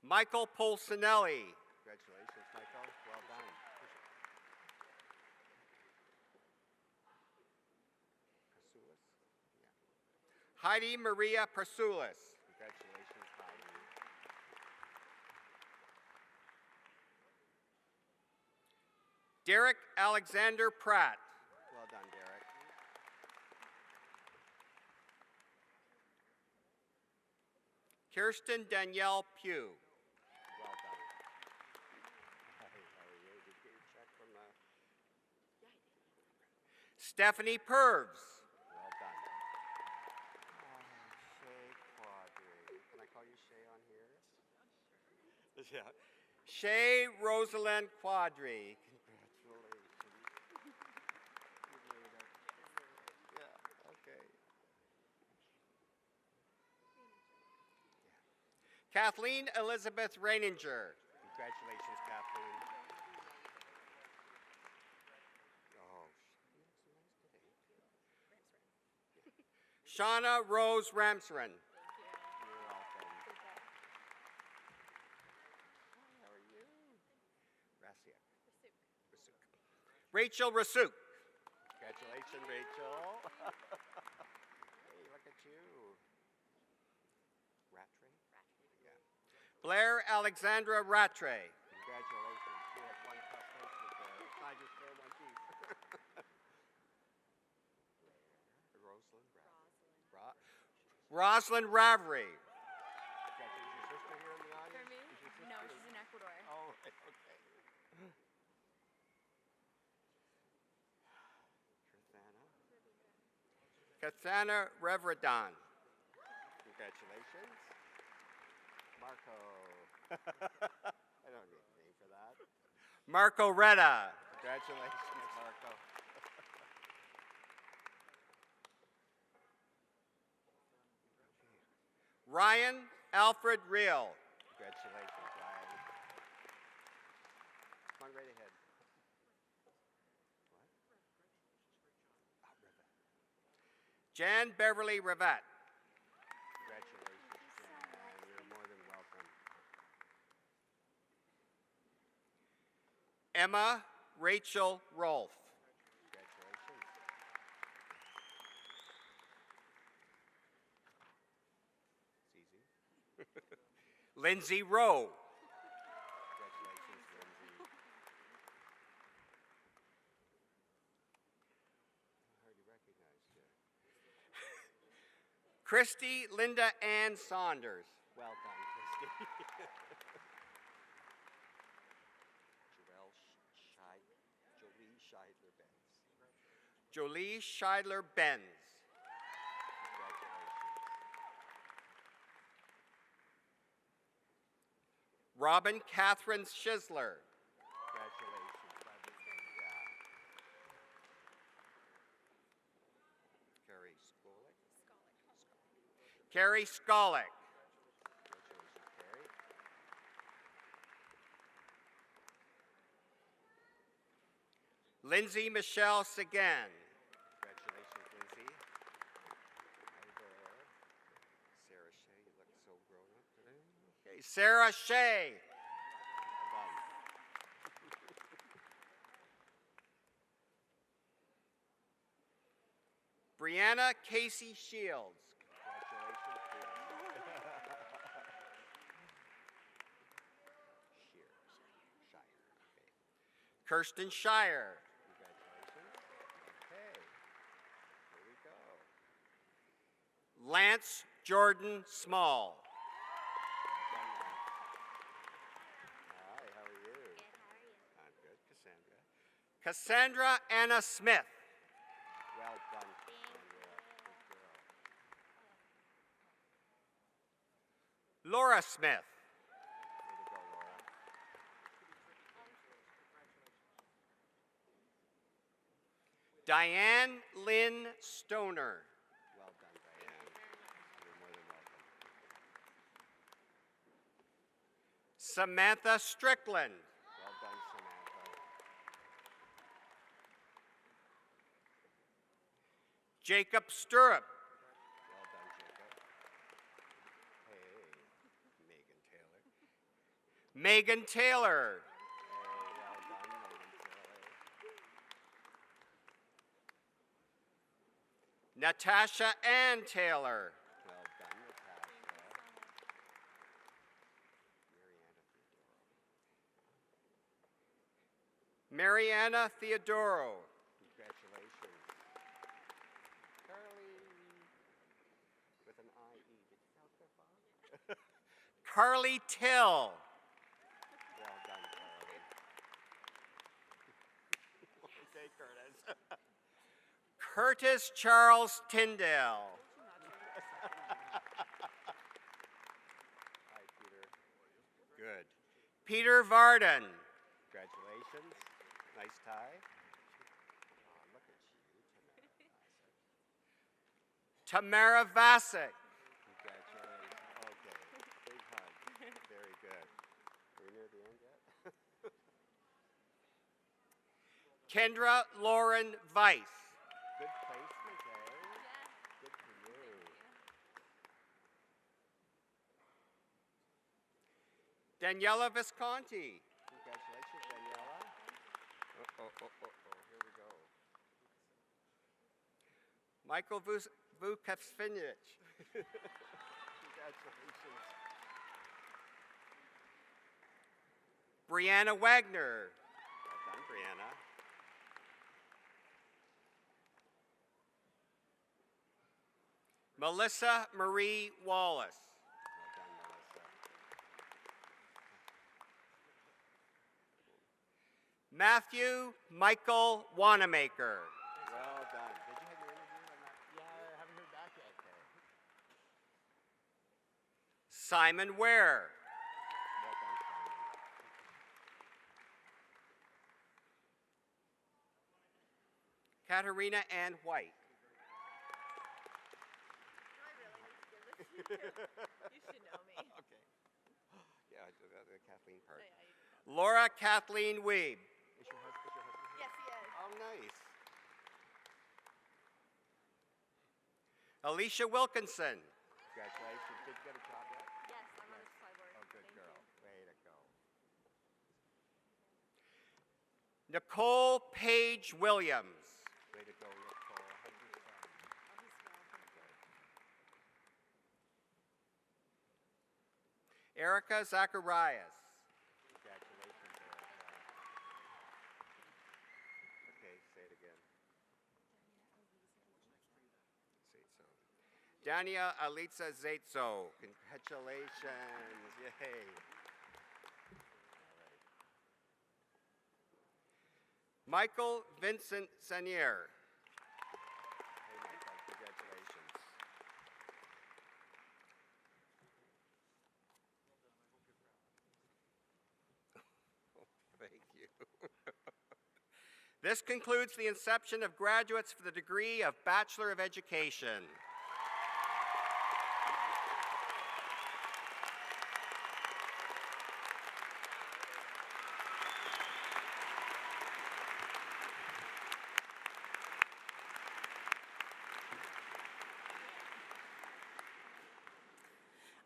Michael Polsinelli. Congratulations, Michael. Well done. Persulis? Yeah. Heidi Maria Persulis. Congratulations, Heidi. Derek Alexander Pratt. Well done, Derek. Kirsten Danielle Pugh. Well done. How are you? Did you get your check from the... Stephanie Purves. Well done. Shay Quadri. Can I call you Shay on here? Yeah. Shay Rosalind Quadri. Congratulations. Yeah, okay. Kathleen Elizabeth Reininger. Congratulations, Kathleen. Oh, Shauna Rose Ramsren. You're welcome. Hi, how are you? Rasiak. Rachel Rasuk. Congratulations, Rachel. Hey, look at you. Rattray? Yeah. Blair Alexandra Rattray. Congratulations. You have one tough placement there. I just throw one piece. Rosalind Ravery. Is your sister here in the audience? For me? No, she's in Ecuador. Oh, right, okay. Kathana Revradon. Congratulations. Marco. I don't need a name for that. Marco Retta. Congratulations, Marco. Ryan Alfred Real. Congratulations, Ryan. Come on right ahead. Jan Beverly Rivette. Congratulations, Jan. You're more than welcome. Emma Rachel Rolfe. Congratulations. It's easy. Lindsay Rowe. Congratulations, Lindsay. I hardly recognized you. Christy Linda Ann Saunders. Well done, Christy. Jolie Scheidler-Benz. Robin Catherine Schisler. Congratulations. Carrie Skolick. Carrie Skolick. Congratulations, Carrie. Lindsay Michelle Sagan. Congratulations, Lindsay. Hi there. Sarah Shea, you look so grown up today. Okay, Sarah Shea. Well done. Brianna Casey Shields. Congratulations, Brianna. Shire. Okay. Kirsten Shire. Congratulations. Okay. Here we go. Lance Jordan Small. Well done, Lance. Hi, how are you? Good, how are you? I'm good, Cassandra. Cassandra Anna Smith. Well done, Cassandra. Good girl. Laura Smith. Way to go, Laura. Diane Lynn Stoner. Well done, Diane. You're more than welcome. Samantha Strickland. Well done, Samantha. Jacob Stirrup. Well done, Jacob. Hey, Megan Taylor. Megan Taylor. Hey, well done, Megan Taylor. Natasha Ann Taylor. Well done, Natasha. Mariana Theodoro. Congratulations. Carly, with an I-E. Did you count that far? Carly Till. Well done, Carly. Okay, Curtis. Curtis Charles Tyndale. Hi, Peter. Good. Peter Varden. Congratulations. Nice tie. Oh, look at you, Tamara Vasek. Congratulations. Okay. Big hug. Very good. Are we near the end yet? Kendra Lauren Weiss. Good placement, eh? Good for you. Daniela Visconti. Congratulations, Daniela. Here we go. Michael Vukasvinich. Congratulations. Brianna Wagner. Well done, Brianna. Melissa Marie Wallace. Well done, Melissa. Matthew Michael Wanamaker. Well done. Did you have your interview on that? Yeah, I haven't heard back yet. Okay. Simon Ware. Well done, Simon. Katarina Ann White. You should know me. Okay. Yeah, the Kathleen part. Oh, yeah, Laura Kathleen Weeb. Is your husband? Yes, he is. Oh, nice. Alicia Wilkinson. Congratulations. Did you get a job yet? Yes, I'm on the supply board. Oh, good Thank girl. you. Way to go. Nicole Page Williams. Way to go, Nicole. How's your son? Oh, he's well, thank you. Erica Zacharias. Congratulations, Erica. Okay, say it again. Zaitzo. Dania Alitza Zaitzo. Congratulations. Yay. Michael Vincent Sanier. Hey, Michael, congratulations. Thank you. This concludes the inception of graduates for the degree of Bachelor of Education.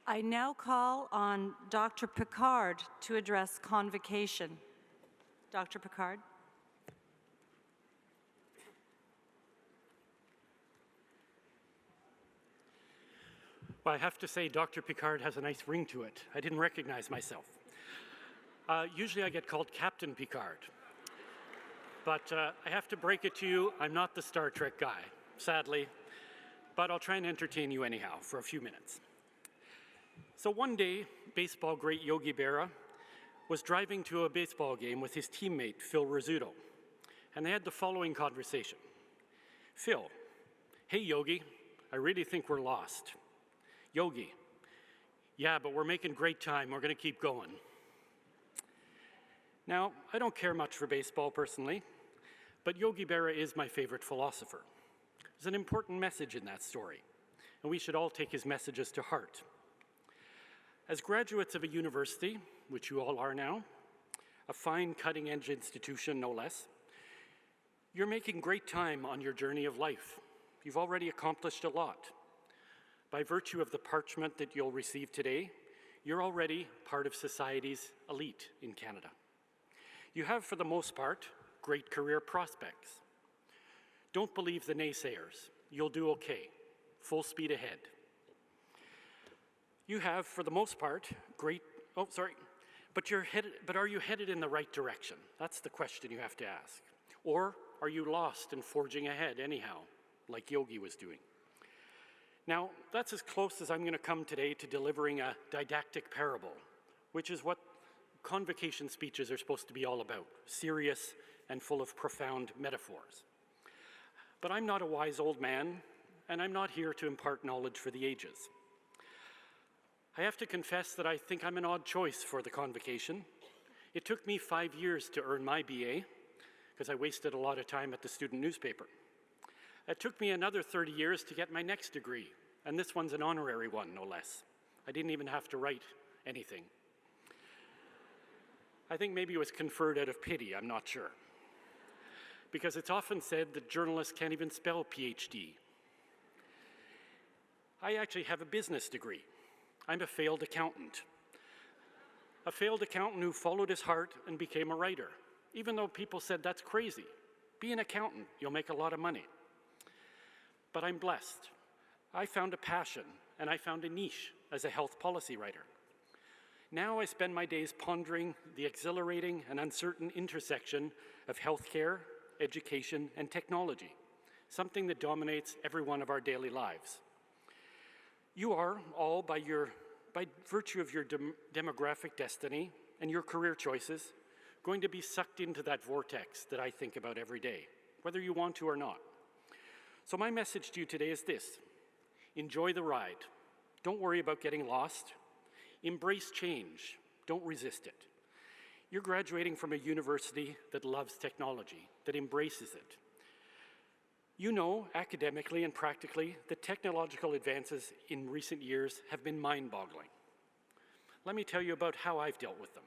I now call on Dr. Picard to address Convocation. Dr. Picard. Well, I have to say Dr. Picard has a nice ring to it. I didn't recognize myself. Usually I get called Captain Picard. But I have to break it to you, I'm not the Star Trek guy, sadly. But I'll try and entertain you anyhow for a few minutes. So one day, baseball great Yogi Berra was driving to a baseball game with his teammate, Phil Rizzuto. And they had the following conversation. Phil, hey Yogi, I really think we're lost. Yogi, yeah, but we're making great time, we're gonna keep going. Now, I don't care much for baseball personally, but Yogi Berra is my favorite philosopher. There's an important message in that story, and we should all take his messages to heart. As graduates of a university, which you all are now, a fine cutting-edge institution no less, you're making great time on your journey of life. You've already accomplished a lot. By virtue of the parchment that you'll receive today, you're already part of society's elite in Canada. You have, for the most part, great career prospects. Don't believe the naysayers. You'll do okay. Full speed ahead. You have, for the most part, but are you headed in the right direction? That's the question you have to ask. Or are you lost and forging ahead anyhow, like Yogi was doing? Now, that's as close as I'm going to come today to delivering a didactic parable, which is what convocation speeches are supposed to be all about, serious and full of profound metaphors. But I'm not a wise old man, and I'm not here to impart knowledge for the ages. I have to confess that I think I'm an odd choice for the convocation. It took me 5 years to earn my BA, because I wasted a lot of time at the student newspaper. It took me another 30 years to get my next degree, and this one's an honorary one, no less. I didn't even have to write anything. I think maybe it was conferred out of pity, I'm not sure. Because it's often said that journalists can't even spell PhD. I actually have a business degree. I'm a failed accountant. A failed accountant who followed his heart and became a writer, even though people said that's crazy. Be an accountant, you'll make a lot of money. But I'm blessed. I found a passion, and I found a niche as a health policy writer. Now I spend my days pondering the exhilarating and uncertain intersection of healthcare, education, and technology, something that dominates every one of our daily lives. You are all, by virtue of your demographic destiny and your career choices, going to be sucked into that vortex that I think about every day, whether you want to or not. So my message to you today is this: enjoy the ride. Don't worry about getting lost. Embrace change. Don't resist it. You're graduating from a university that loves technology, that embraces it. You know, academically and practically, that technological advances in recent years have been mind-boggling. Let me tell you about how I've dealt with them.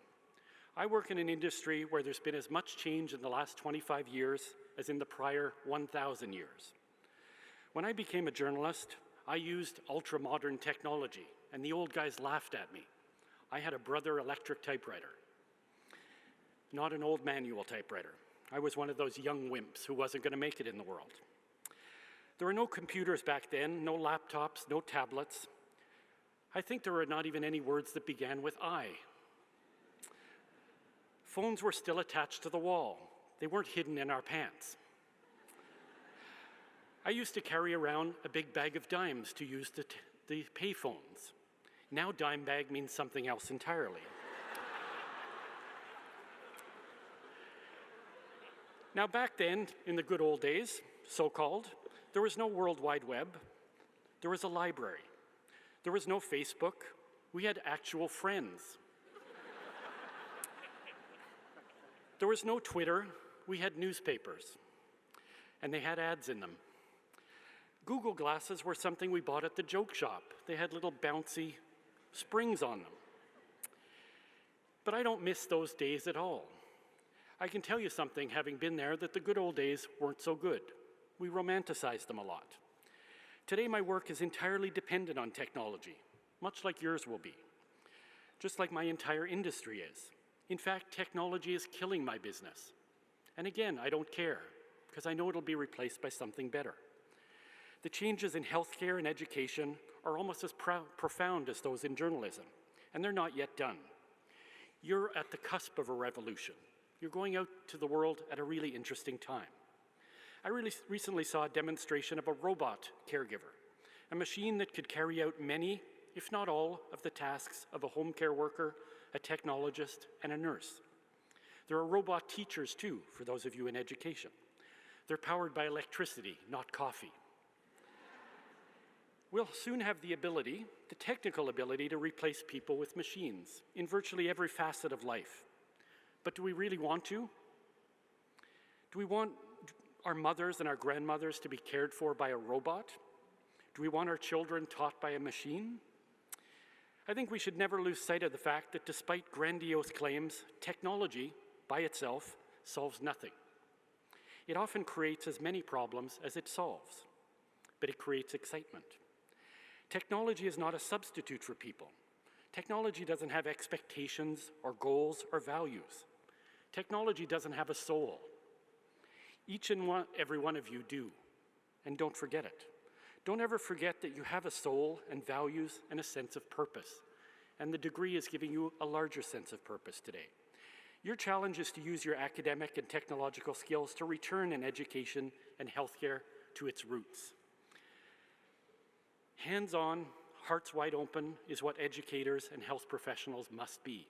I work in an industry where there's been as much change in the last 25 years as in the prior 1,000 years. When I became a journalist, I used ultra-modern technology, and the old guys laughed at me. I had a Brother electric typewriter, not an old manual typewriter. I was one of those young wimps who wasn't going to make it in the world. There were no computers back then, no laptops, no tablets. I think there were not even any words that began with I. Phones were still attached to the wall. They weren't hidden in our pants. I used to carry around a big bag of dimes to use the pay phones. Now dime bag means something else entirely. Now back then, in the good old days, so-called, there was no World Wide Web. There was a library. There was no Facebook. We had actual friends. There was no Twitter. We had newspapers, and they had ads in them. Google glasses were something we bought at the joke shop. They had little bouncy springs on them. But I don't miss those days at all. I can tell you something, having been there, that the good old days weren't so good. We romanticized them a lot. Today, my work is entirely dependent on technology, much like yours will be, just like my entire industry is. In fact, technology is killing my business. And again, I don't care, because I know it'll be replaced by something better. The changes in healthcare and education are almost as profound as those in journalism, and they're not yet done. You're at the cusp of a revolution. You're going out to the world at a really interesting time. I recently saw a demonstration of a robot caregiver, a machine that could carry out many, if not all, of the tasks of a home care worker, a technologist, and a nurse. There are robot teachers too, for those of you in education. They're powered by electricity, not coffee. We'll soon have the ability, the technical ability, to replace people with machines in virtually every facet of life. But do we really want to? Do we want our mothers and our grandmothers to be cared for by a robot? Do we want our children taught by a machine? I think we should never lose sight of the fact that despite grandiose claims, technology by itself solves nothing. It often creates as many problems as it solves, but it creates excitement. Technology is not a substitute for people. Technology doesn't have expectations or goals or values. Technology doesn't have a soul. Each and every one of you do, and don't forget it. Don't ever forget that you have a soul and values and a sense of purpose, and the degree is giving you a larger sense of purpose today. Your challenge is to use your academic and technological skills to return an education and healthcare to its roots. Hands-on, hearts wide open is what educators and health professionals must be,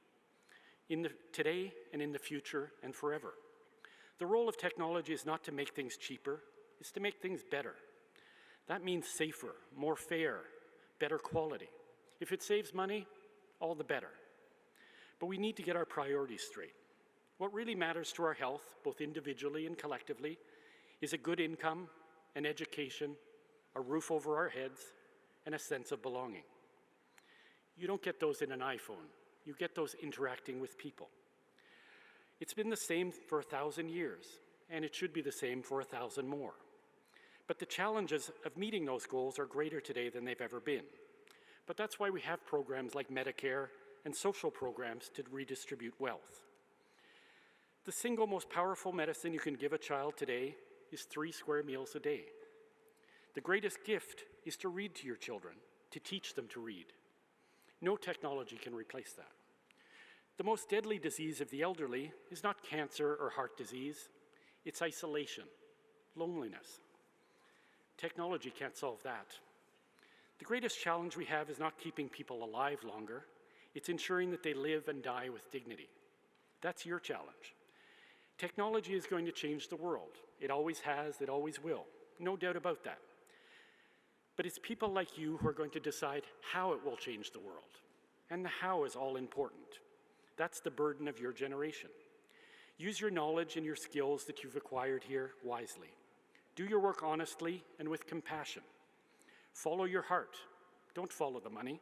today and in the future and forever. The role of technology is not to make things cheaper, it's to make things better. That means safer, more fair, better quality. If it saves money, all the better. But we need to get our priorities straight. What really matters to our health, both individually and collectively, is a good income, an education, a roof over our heads, and a sense of belonging. You don't get those in an iPhone. You get those interacting with people. It's been the same for 1,000 years, and it should be the same for 1,000 more. But the challenges of meeting those goals are greater today than they've ever been. But that's why we have programs like Medicare and social programs to redistribute wealth. The single most powerful medicine you can give a child today is 3 square meals a day. The greatest gift is to read to your children, to teach them to read. No technology can replace that. The most deadly disease of the elderly is not cancer or heart disease, it's isolation, loneliness. Technology can't solve that. The greatest challenge we have is not keeping people alive longer, it's ensuring that they live and die with dignity. That's your challenge. Technology is going to change the world. It always has, it always will. No doubt about that. But it's people like you who are going to decide how it will change the world. And the how is all important. That's the burden of your generation. Use your knowledge and your skills that you've acquired here wisely. Do your work honestly and with compassion. Follow your heart. Don't follow the money.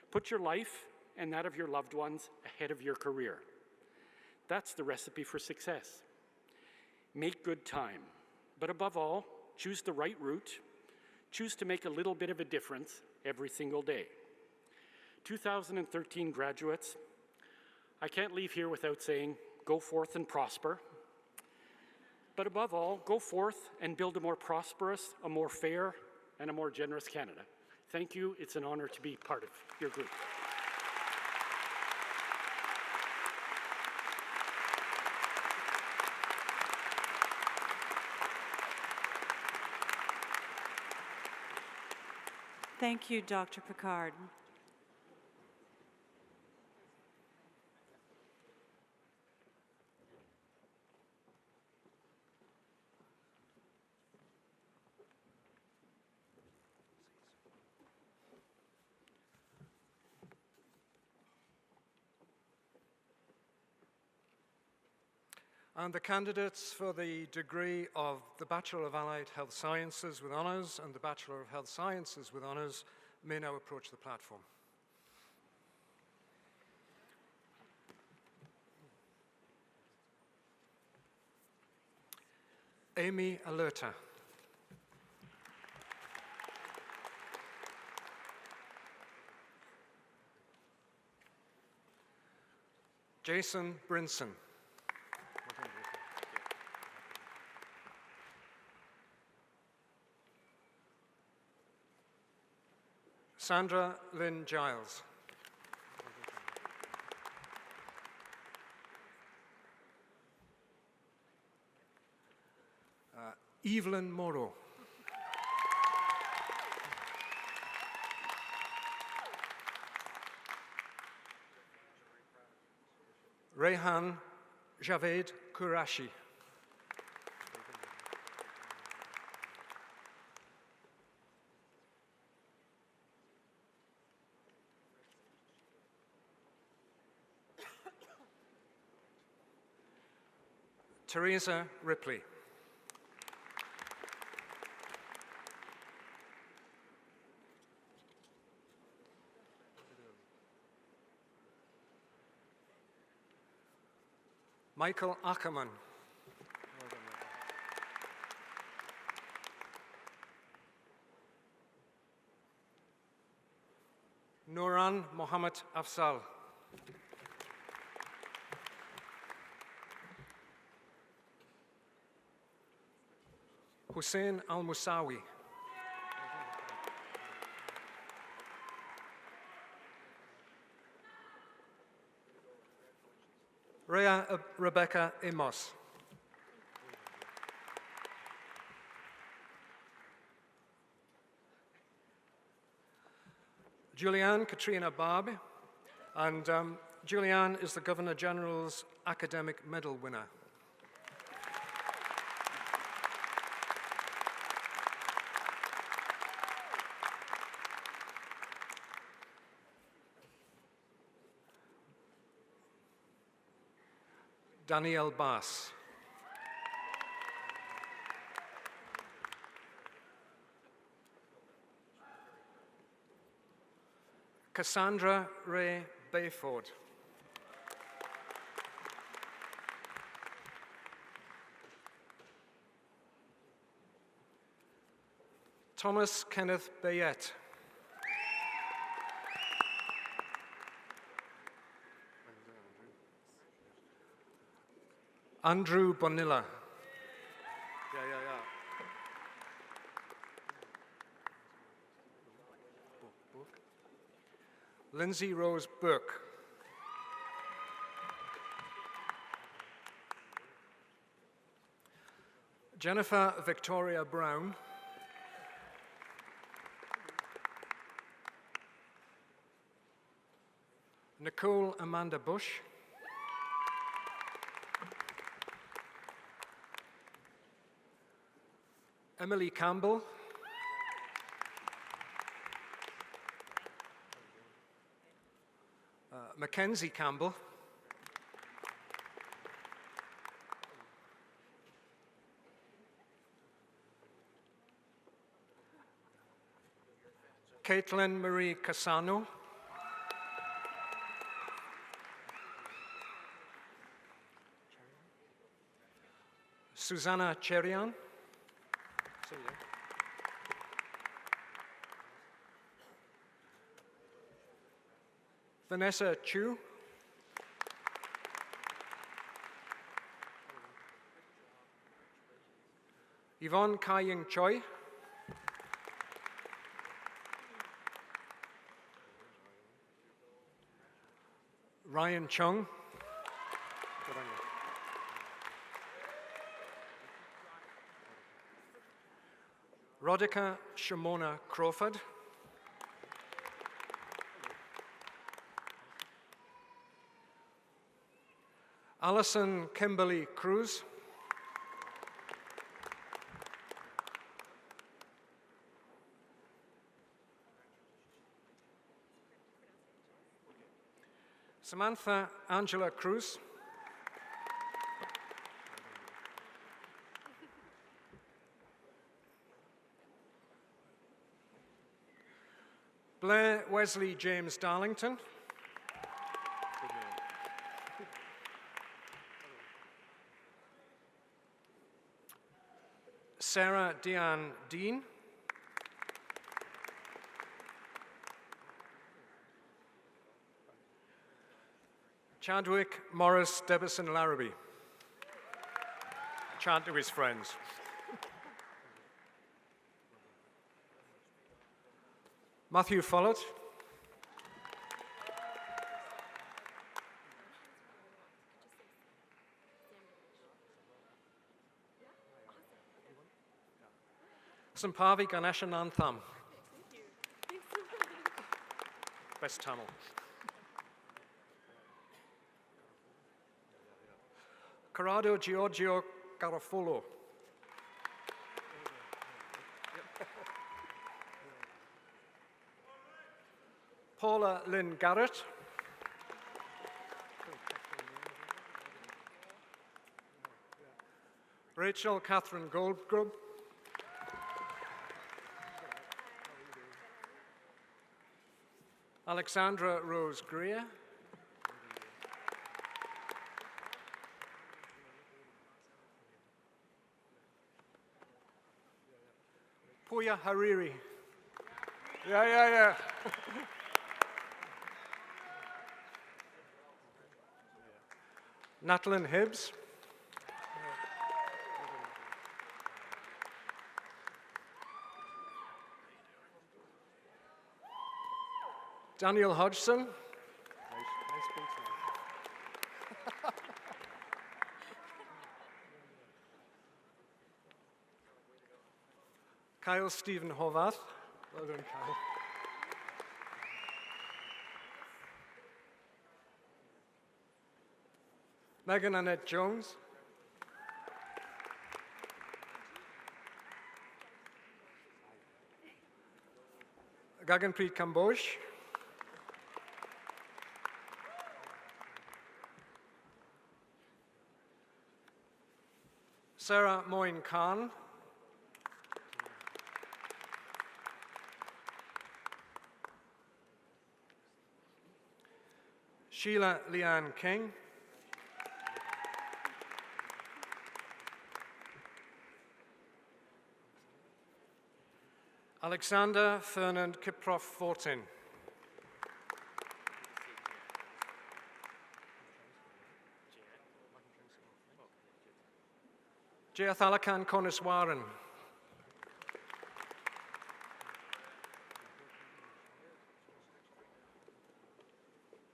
Put your life and that of your loved ones ahead of your career. That's the recipe for success. Make good time. But above all, choose the right route. choose to make a little bit of a difference every single day. 2013 graduates, I can't leave here without saying, go forth and prosper. But above all, go forth and build a more prosperous, a more fair, and a more generous Canada. Thank you. It's an honor to be part of your group. Thank you, Dr. Picard. And the candidates for the degree of the Bachelor of Allied Health Sciences with honours and the Bachelor of Health Sciences with honours may now approach the platform. Amy Alerta. Jason Brinson. Sandra Lynn Giles. Evelyn Morrow. Rehan Javed Qurashi. Teresa Ripley. Michael Ackerman. Nuran Mohammed Afzal. Hussein Al-Musawi. Rhea Rebecca Amos. Julianne Katrina Barb, and Julianne is the Governor General's Academic Medal winner. Danielle Bass. Cassandra Ray Bayford. Thomas Kenneth Bayette. Andrew Bonilla. Lindsay Rose Burke. Jennifer Victoria Brown. Nicole Amanda Bush. Emily Campbell. Mackenzie Campbell. Caitlin Marie Cassano. Susanna Cherian. Vanessa Chu. Yvonne Kai-Ying Choi. Ryan Chung. Good on you. Rodica Shimona Crawford. Alison Kimberly Cruz. Samantha Angela Cruz. Blair Wesley James Darlington. Sarah Diane Dean. Chadwick Morris Debison Larrabee. Chant to his friends. Matthew Follett. Sampavi Ganeshanantham. Best Tamil. Corrado Giorgio Garofolo. Paula Lynn Garrett. Rachel Catherine Goldgrub. Alexandra Rose Greer. Puya Hariri. Yeah. Natalyn Hibbs. Daniel Hodgson. Kyle Stephen Horvath. Well done, Kyle. Megan Annette Jones. Gaganpreet Kamboj. Sarah Moin Khan. Sheila Leanne King. Alexander Fernand Kiprof Fortin. Jayathalakan Koniswaran.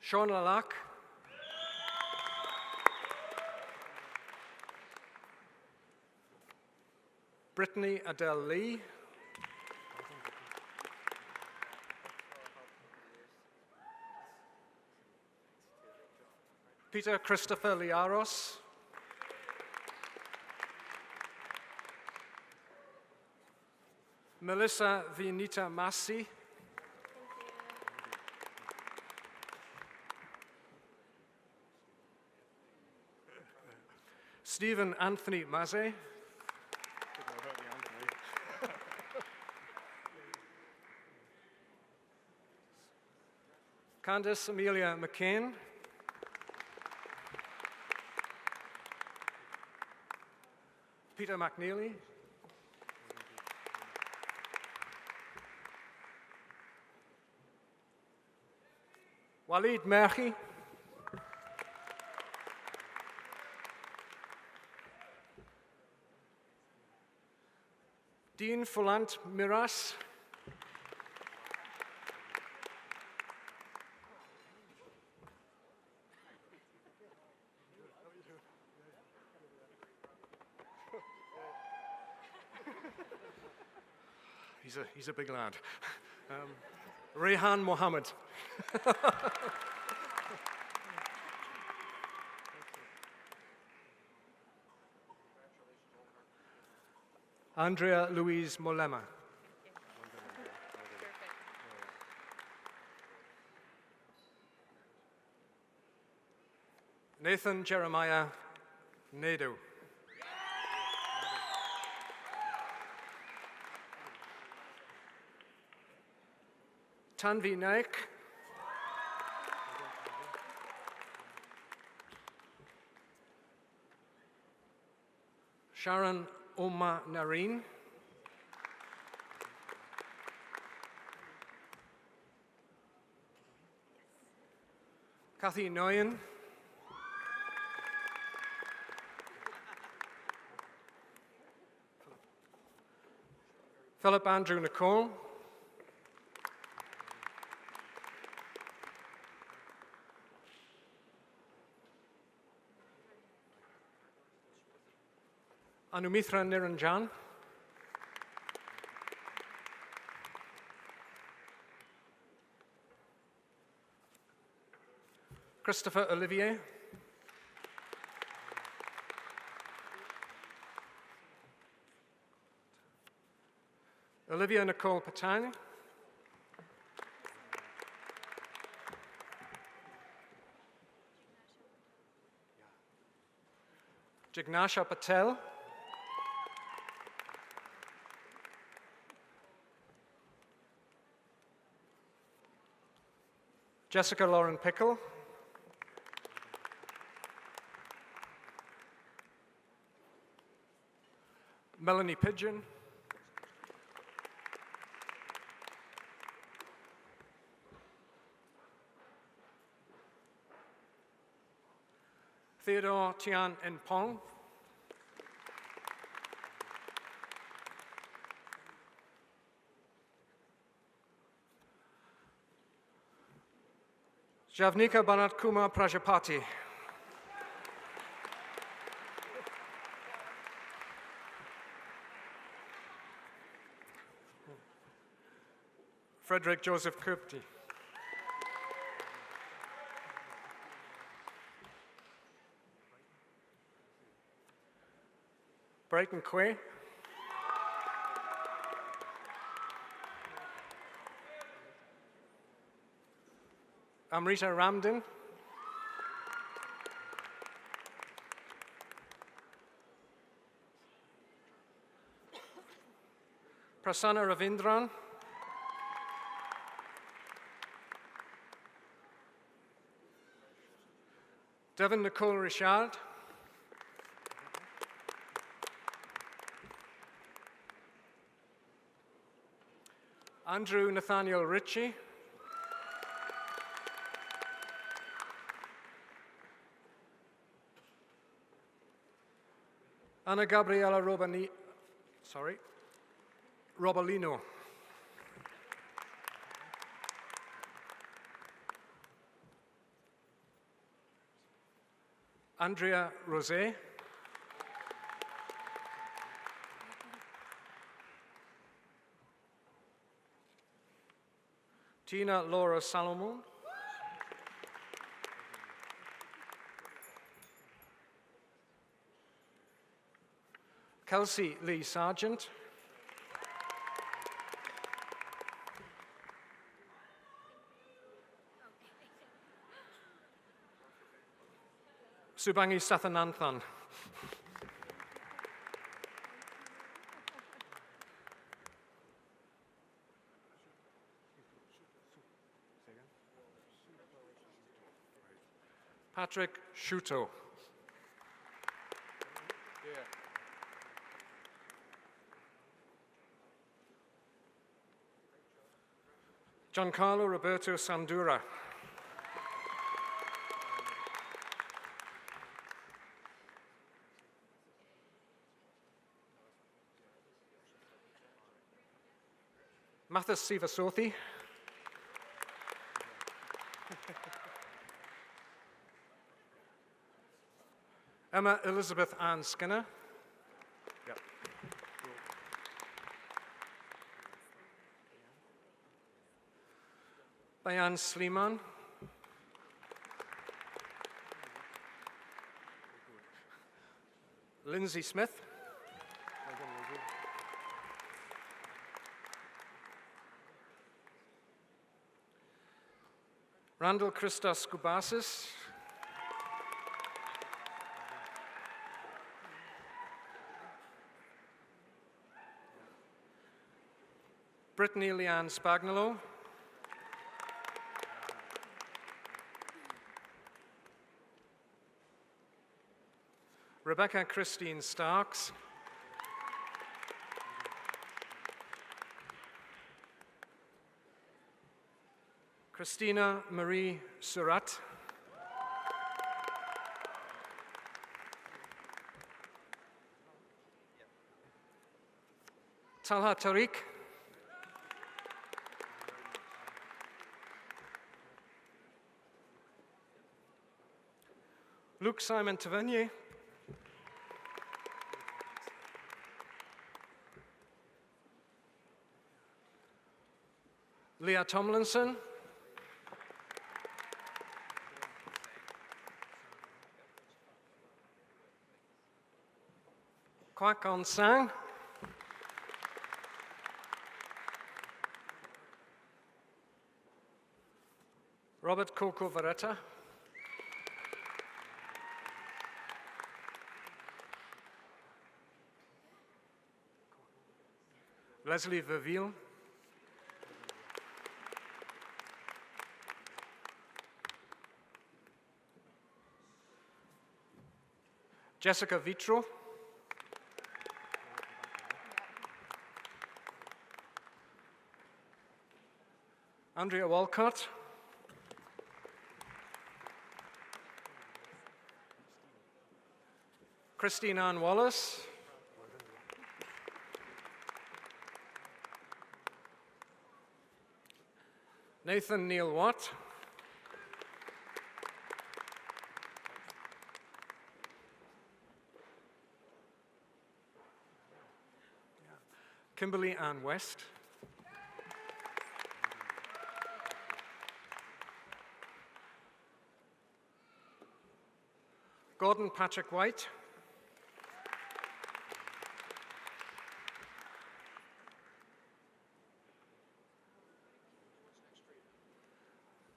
Sean Lalak. Brittany Adele Lee. Peter Christopher Liaros. Melissa Vinita Massi. Stephen Anthony Maze. Candice Amelia McCain. Peter McNeely. Walid Merhi. Dean Fulant Miras. He's a big lad. Rehan Mohammed. Andrea Louise Molema. Nathan Jeremiah Nadeau. Tanvi Naik. Sharon Oma Nareen. Kathy Noyen. Philip Andrew Nicole. Anumitra Niranjan. Christopher Olivier. Olivia Nicole Patani. Jignasha Patel. Jessica Lauren Pickle. Melanie Pigeon. Theodore Tian Npong. Javnika Banat Kumar Prajapati. Frederick Joseph Kupti. Brighton Quay. Amrita Ramdin. Prasanna Ravindran. Devon Nicole Richard. Andrew Nathaniel Ritchie. Anna Gabriela Robalino. Andrea Rosé. Tina Laura Salomon. Kelsey Lee Sargent. Subangi Sathananthan. Patrick Shuto. Giancarlo Roberto Sandura. Mathis Sivasothi. Emma Elizabeth Ann Skinner. Bayan Sleeman. Lindsay Smith. Randall Christos Kubasis. Brittany Leanne Spagnolo. Rebecca Christine Starks. Christina Marie Surat. Talha Tariq. Luke Simon Tavernier. Leah Tomlinson. Kwak On Sang. Robert Coco Varetta. Leslie Verville. Jessica Vitro. Andrea Walcott. Christine Ann Wallace. Nathan Neil Watt. Kimberly Ann West. Gordon Patrick White.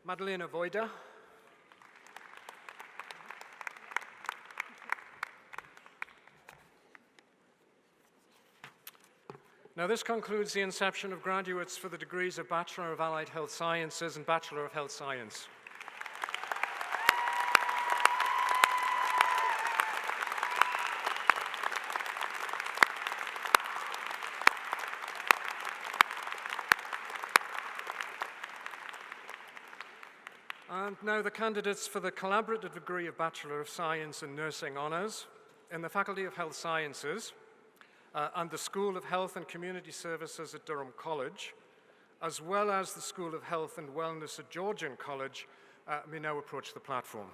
Madeleine Avoida. Now, this concludes the inception of graduates for the degrees of Bachelor of Allied Health Sciences and Bachelor of Health Science. And now the candidates for the collaborative degree of Bachelor of Science in Nursing Honours in the Faculty of Health Sciences and the School of Health and Community Services at Durham College, as well as the School of Health and Wellness at Georgian College, may now approach the platform.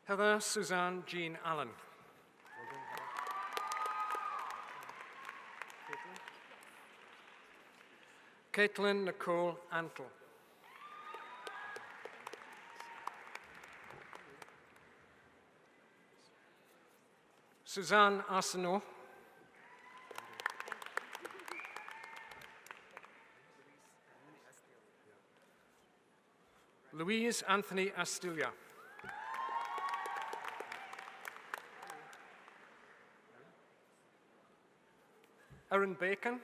Heather Suzanne Jean Allen. Caitlin Nicole Antle. Suzanne Arsenault. Louise Anthony Astilia. Erin Bacon.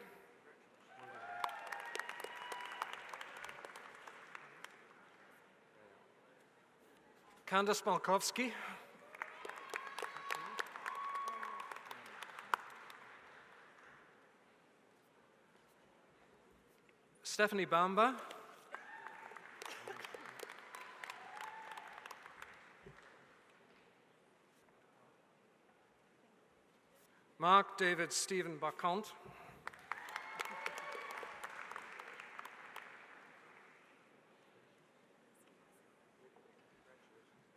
Candace Malkowski. Stephanie Bamba. Mark David Stephen Bacont.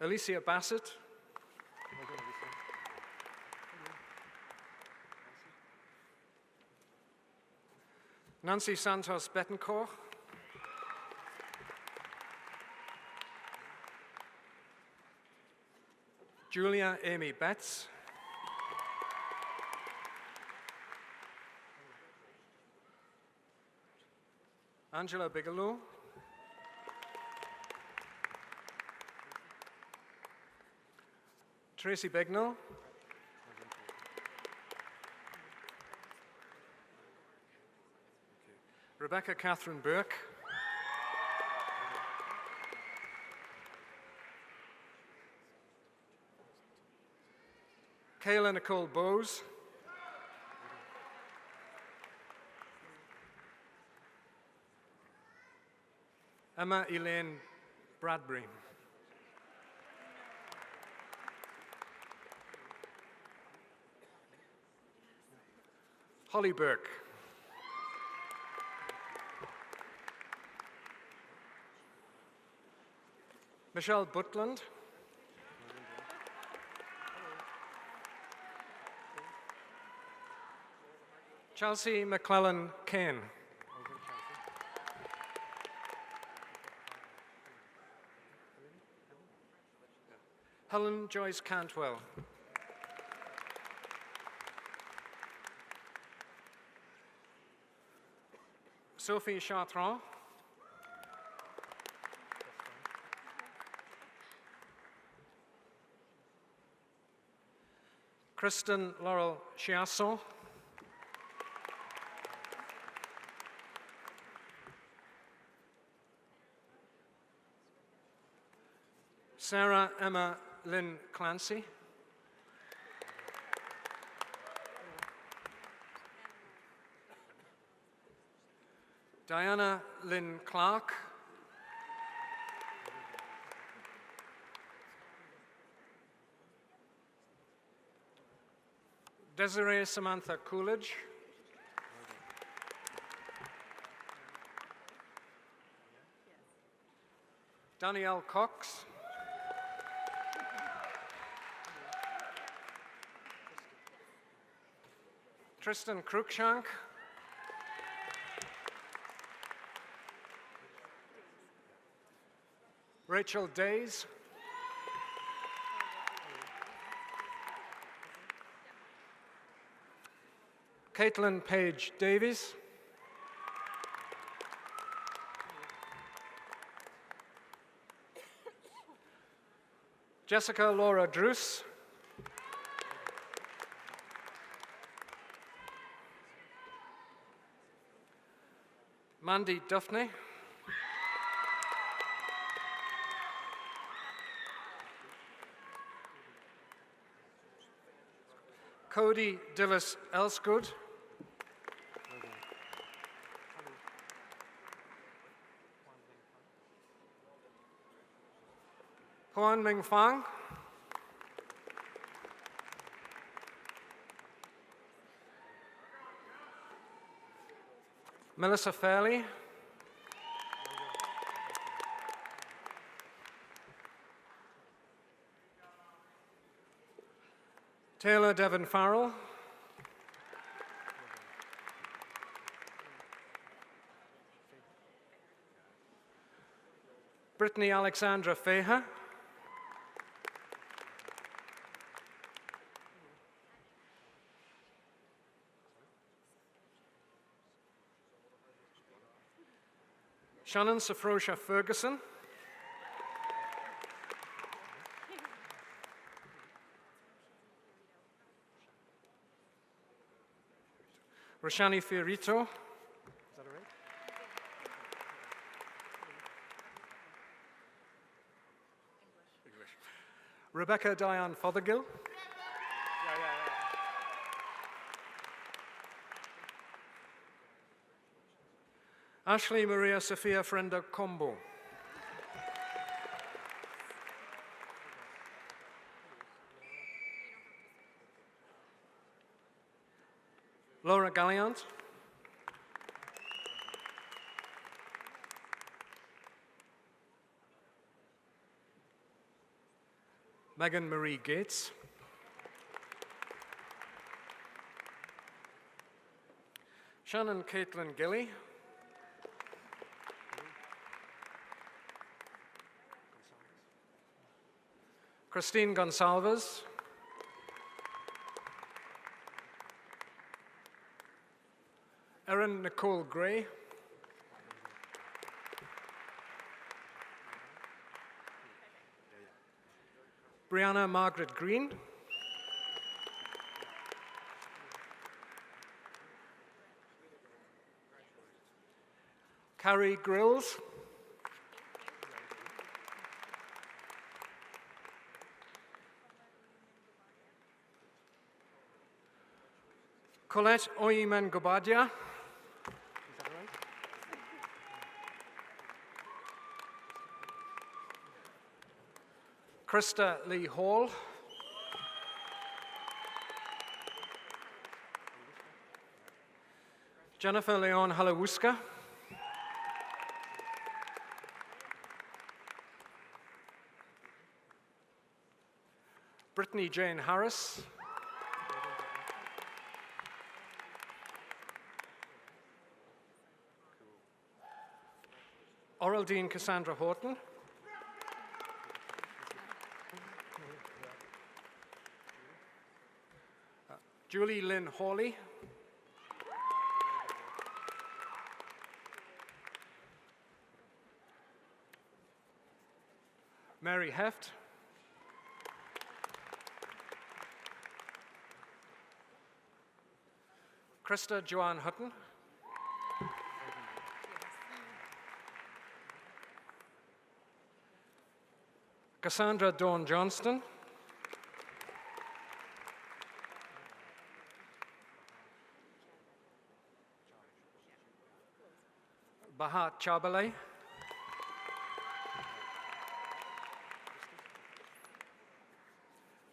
Alicia Bassett. Nancy Santos Bettencourt. Julia Amy Betts. Angela Bigelow. Tracy Bignell. Rebecca Catherine Burke. Kayla Nicole Bowes. Emma Elaine Bradbury. Holly Burke. Michelle Butland. Chelsea McClellan Kane. Helen Joyce Cantwell. Sophie Chartrand. Kristen Laurel Chiasson. Sarah Emma Lynn Clancy. Diana Lynn Clark. Desiree Samantha Coolidge. Danielle Cox. Tristan Cruikshank. Rachel Days. Caitlin Page Davies. Jessica Laura Druce. Mandy Duffney. Cody Dillis Elsgood. Huan Ming Fang. Melissa Fairley. Taylor Devon Farrell. Brittany Alexandra Feha. Shannon Safrosha Ferguson. Roshani Fiorito. Is that all right? English. Rebecca Diane Fothergill. Ashley Maria Sophia Frenda Combo. Laura Galliant. Megan Marie Gates. Shannon Caitlin Gilly. Christine Gonsalves. Erin Nicole Gray. Brianna Margaret Green. Carrie Grills. Colette Oyimen Gobadia. Krista Lee Hall. Jennifer Leon Halawuska. Brittany Jane Harris. Oraldine Cassandra Horton. Julie Lynn Hawley. Mary Heft. Krista Joanne Hutton. Cassandra Dawn Johnston. Bahat Chabale.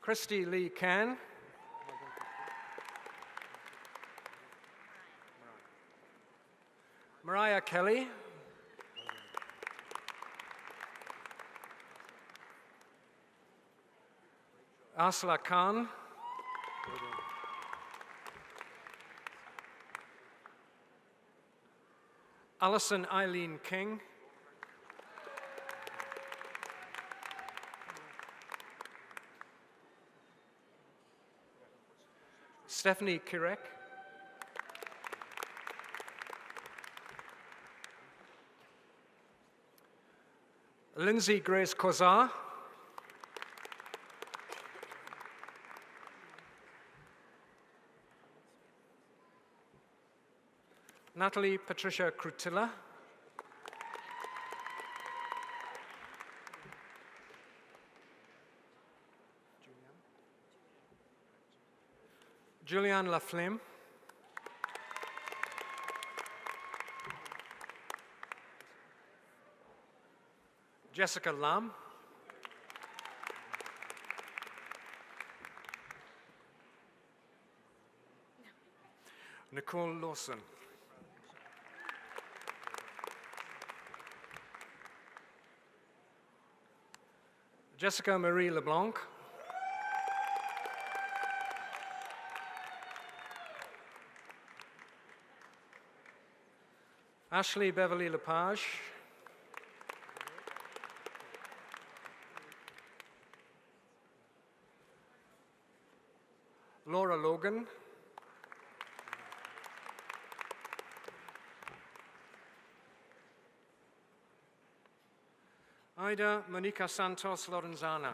Christy Lee Can. Mariah Kelly. Asla Khan. Alison Eileen King. Stephanie Kirek. Lindsay Grace Kozar. Natalie Patricia Crutilla. Julianne Laflamme. Jessica Lam. Nicole Lawson. Jessica Marie LeBlanc. Ashley Beverly Lepage. Laura Logan. Ida Monica Santos Lorenzana.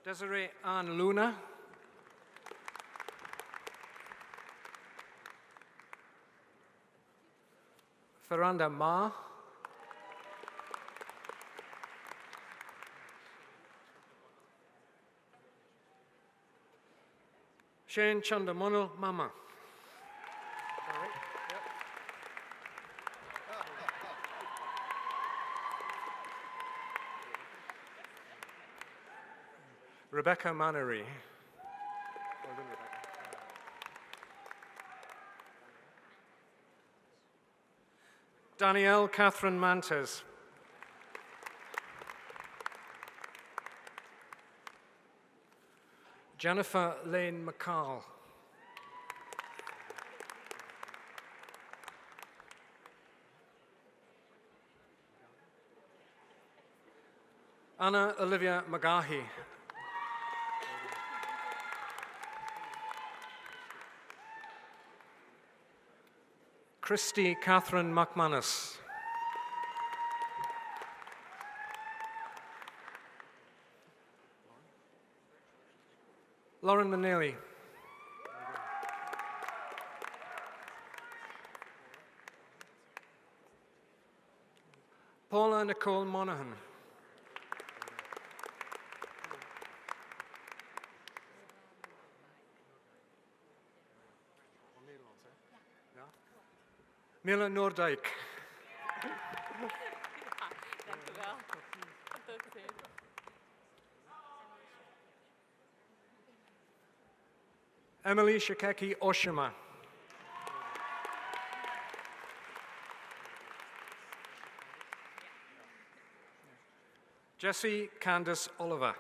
Desiree Ann Luna. Faranda Ma. Shane Chandamonal Mama. Rebecca Mannery. Danielle Catherine Mantes. Jennifer Lane McCall. Anna Olivia McGahey. Christy Catherine McManus. Lauren Manelli. Paula Nicole Monaghan. Mila Noordijk. Dank u wel. Tot ziens. Emily Shikeki Oshima. Jessie Candice Oliver.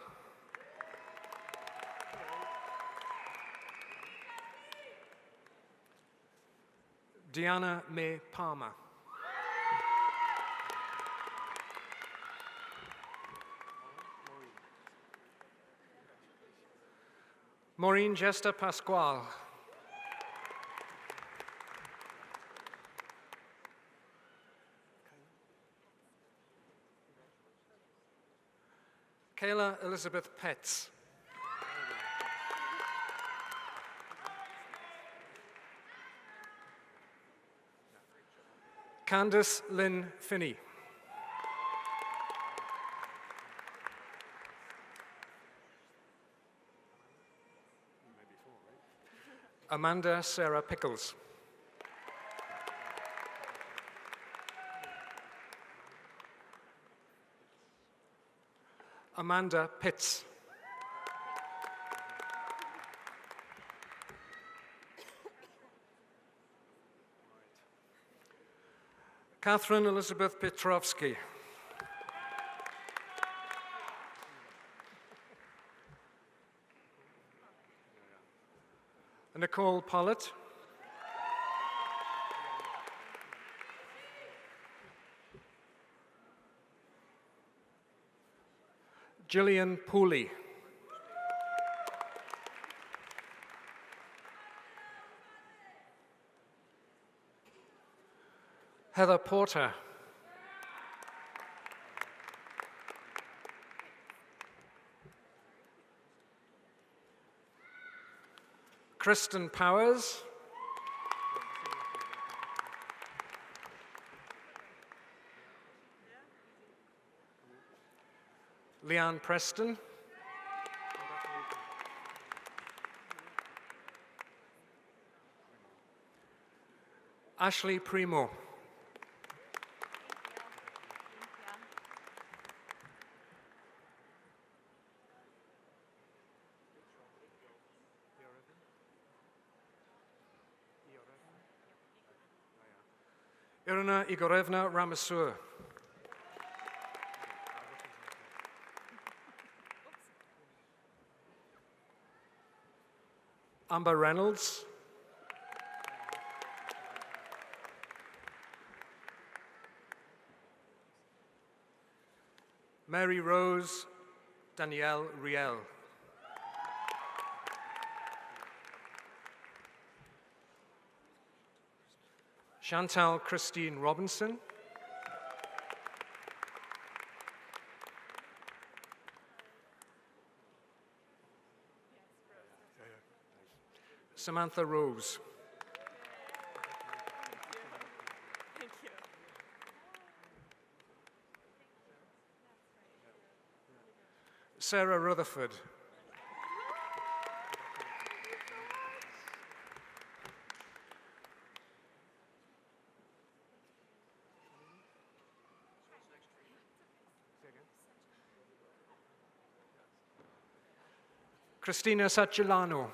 Deanna May Palmer. Maureen Jester Pasquale. Kayla Elizabeth Petts. Candice Lynn Finney. Amanda Sarah Pickles. Amanda Pitts. Catherine Elizabeth Petrovsky. Nicole Pollitt. Gillian Pooley. Heather Porter. Kristen Powers. Leanne Preston. Ashley Primo. Irina Igorevna Ramasur. Amber Reynolds. Mary Rose Danielle Riel. Chantal Christine Robinson. Samantha Rose. Thank you. Sarah Rutherford. Christina Sacilano.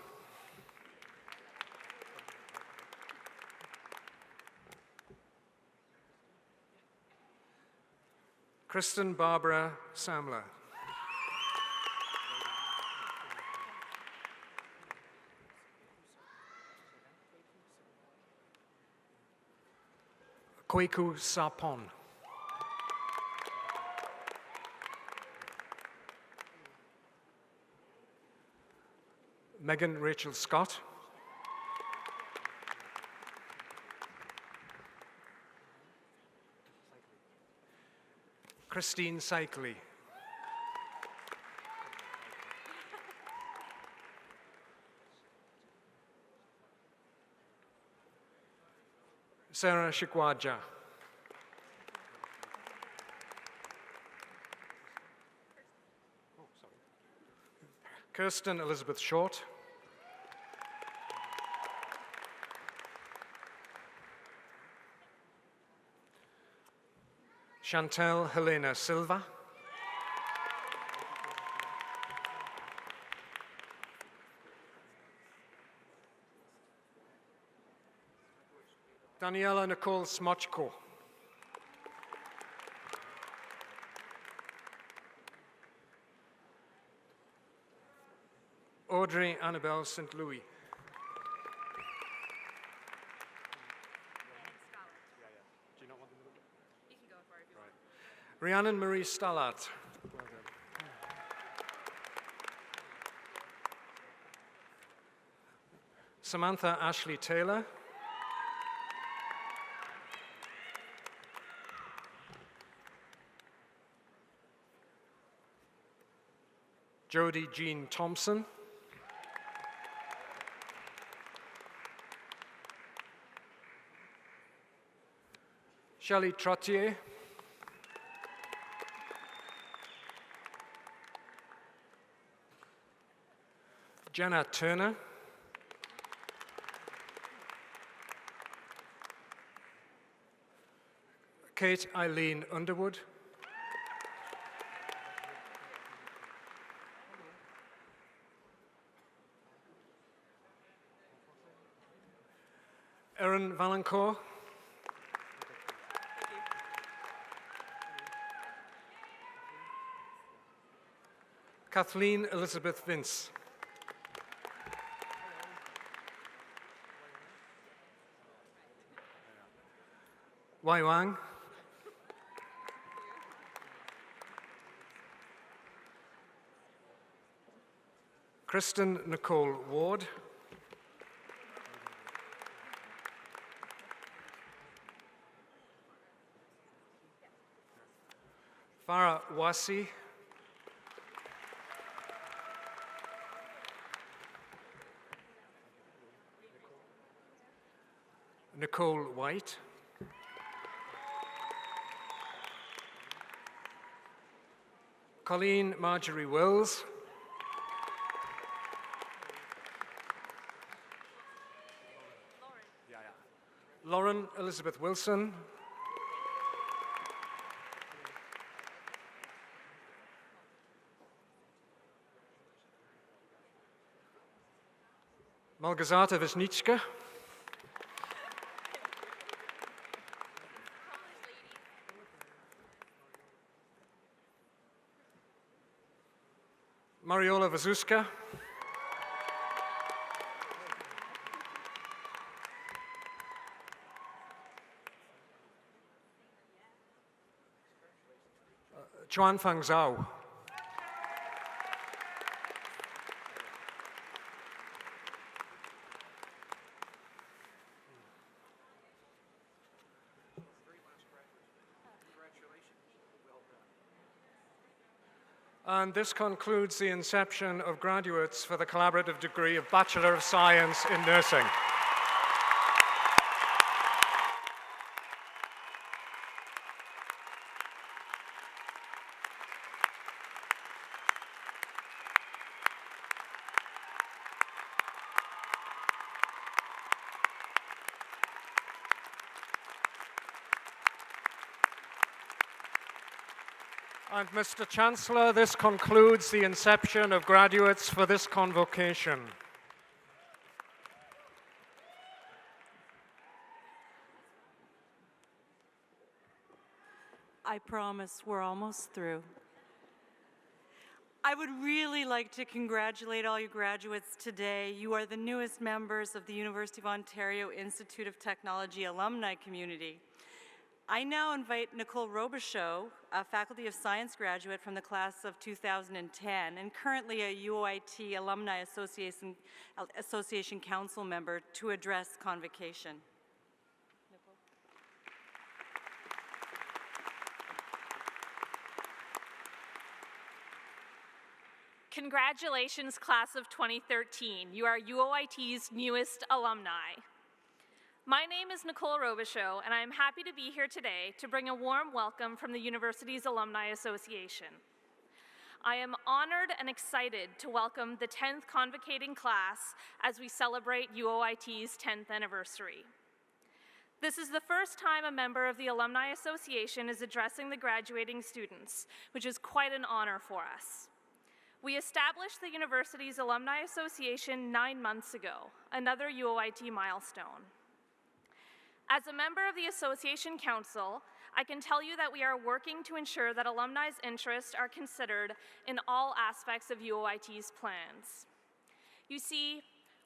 Kristen Barbara Samler. Kweku Sarpon. Megan Rachel Scott. Christine Cycley. Sarah Shikwaja. Kirsten Elizabeth Short. Chantel Helena Silva. Daniela Nicole Smochko. Audrey Annabelle St. Louis. Rhiannon Marie Stallard. Samantha Ashley Taylor. Jody Jean Thompson. Shelley Trottier. Jenna Turner. Kate Eileen Underwood. Erin Valancourt. Kathleen Elizabeth Vince. Wai Wang. Kristen Nicole Ward. Farah Wasi. Nicole White. Colleen Marjorie Wills. Lauren Elizabeth Wilson. Malgorzata Wisniewska. Mariola Wazuska. Chuan Fang Zhao. And this concludes the inception of graduates for the collaborative degree of Bachelor of Science in Nursing. And Mr. Chancellor, this concludes the inception of graduates for this convocation. I promise we're almost through. I would really like to congratulate all you graduates today. You are the newest members of the University of Ontario Institute of Technology alumni community. I now invite Nicole Robichaud, a Faculty of Science graduate from the class of 2010 and currently a UOIT Alumni Association Council member, to address Convocation. Congratulations, class of 2013. You are UOIT's newest alumni. My name is Nicole Robichaud, and I am happy to be here today to bring a warm welcome from the university's Alumni Association. I am honored and excited to welcome the 10th convocating class as we celebrate UOIT's 10th anniversary. This is the first time a member of the Alumni Association is addressing the graduating students, which is quite an honor for us. We established the university's Alumni Association 9 months ago, another UOIT milestone. As a member of the Association Council, I can tell you that we are working to ensure that alumni's interests are considered in all aspects of UOIT's plans. You see,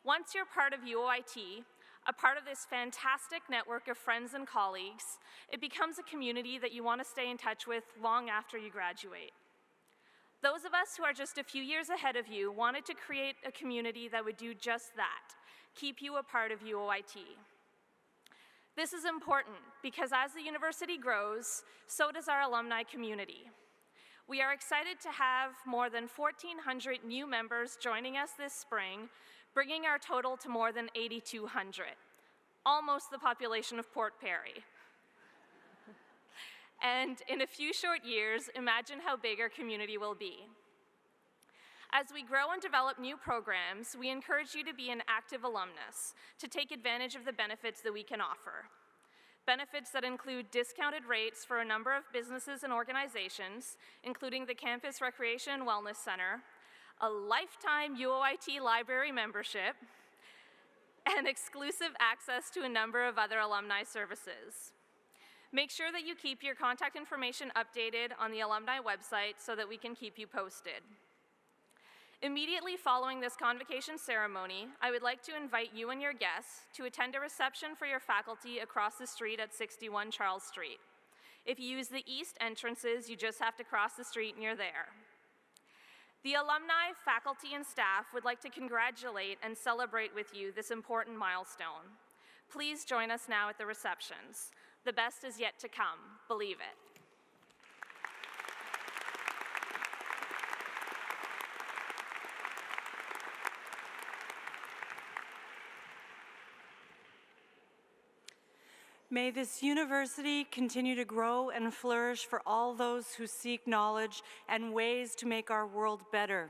once you're part of UOIT, a part of this fantastic network of friends and colleagues, it becomes a community that you want to stay in touch with long after you graduate. Those of us who are just a few years ahead of you wanted to create a community that would do just that, keep you a part of UOIT. This is important because as the university grows, so does our alumni community. We are excited to have more than 1,400 new members joining us this spring, bringing our total to more than 8,200, almost the population of Port Perry. And in a few short years, imagine how big our community will be. As we grow and develop new programs, we encourage you to be an active alumnus, to take advantage of the benefits that we can offer. Benefits that include discounted rates for a number of businesses and organizations, including the Campus Recreation and Wellness Center, a lifetime UOIT library membership, and exclusive access to a number of other alumni services. Make sure that you keep your contact information updated on the alumni website so that we can keep you posted. Immediately following this convocation ceremony, I would like to invite you and your guests to attend a reception for your faculty across the street at 61 Charles Street. If you use the east entrances, you just have to cross the street and you're there. The alumni, faculty, and staff would like to congratulate and celebrate with you this important milestone. Please join us now at the receptions. The best is yet to come, believe it. May this university continue to grow and flourish for all those who seek knowledge and ways to make our world better.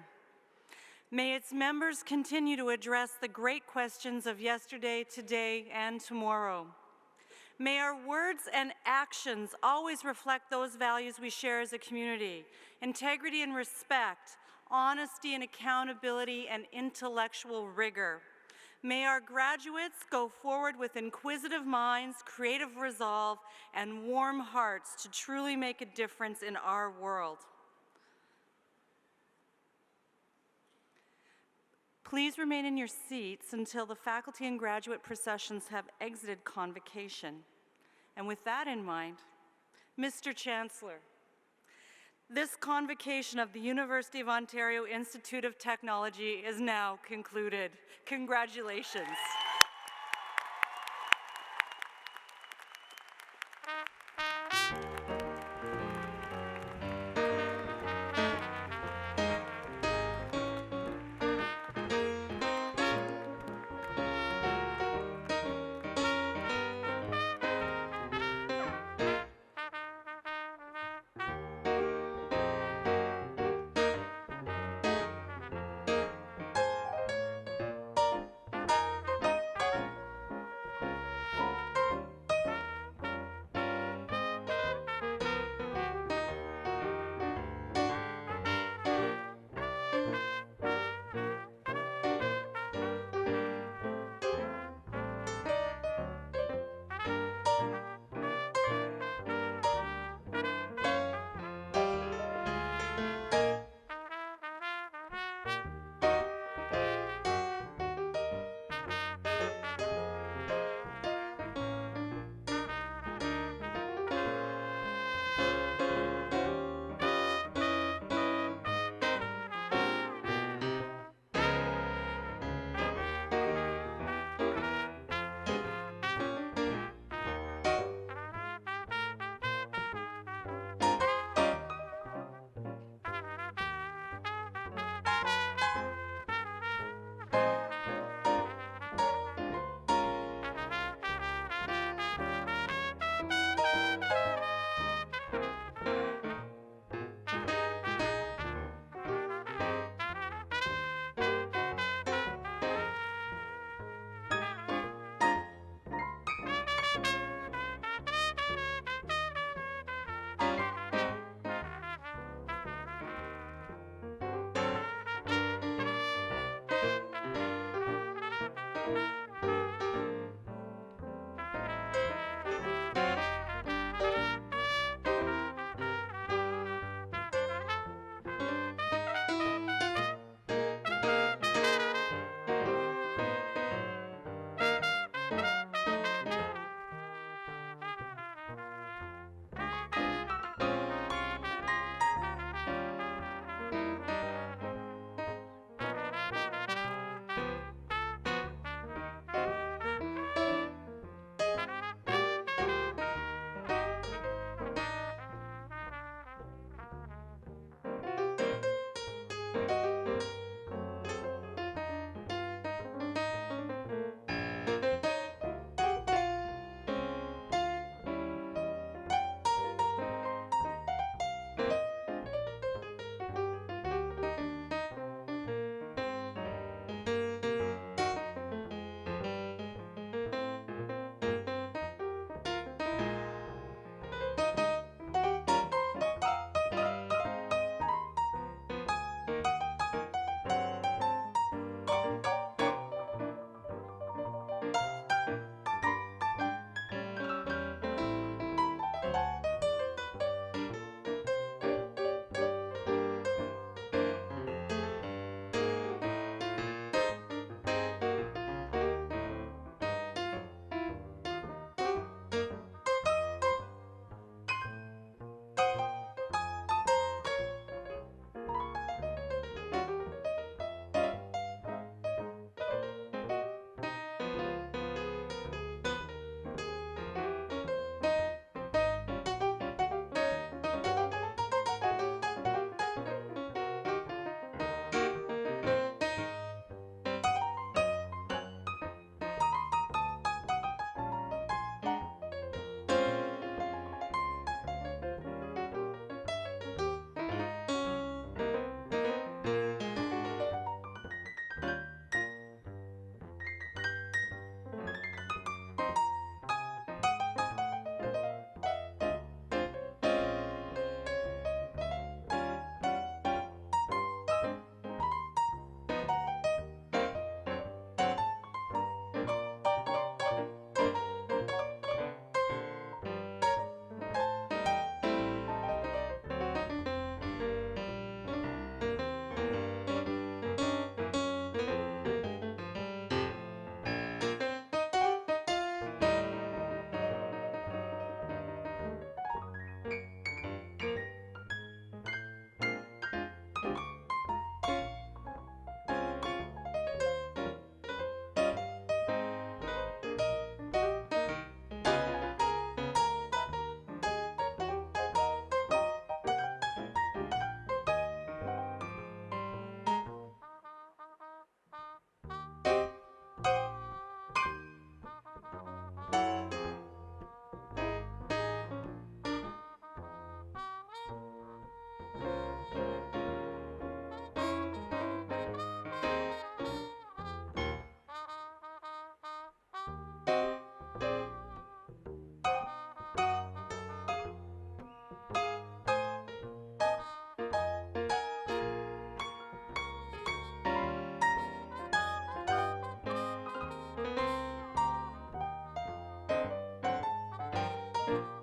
May its members continue to address the great questions of yesterday, today, and tomorrow. May our words and actions always reflect those values we share as a community: integrity and respect, honesty and accountability, and intellectual rigor. May our graduates go forward with inquisitive minds, creative resolve, and warm hearts to truly make a difference in our world. Please remain in your seats until the faculty and graduate processions have exited Convocation. And with that in mind, Mr. Chancellor, this convocation of the University of Ontario Institute of Technology is now concluded. Congratulations. you.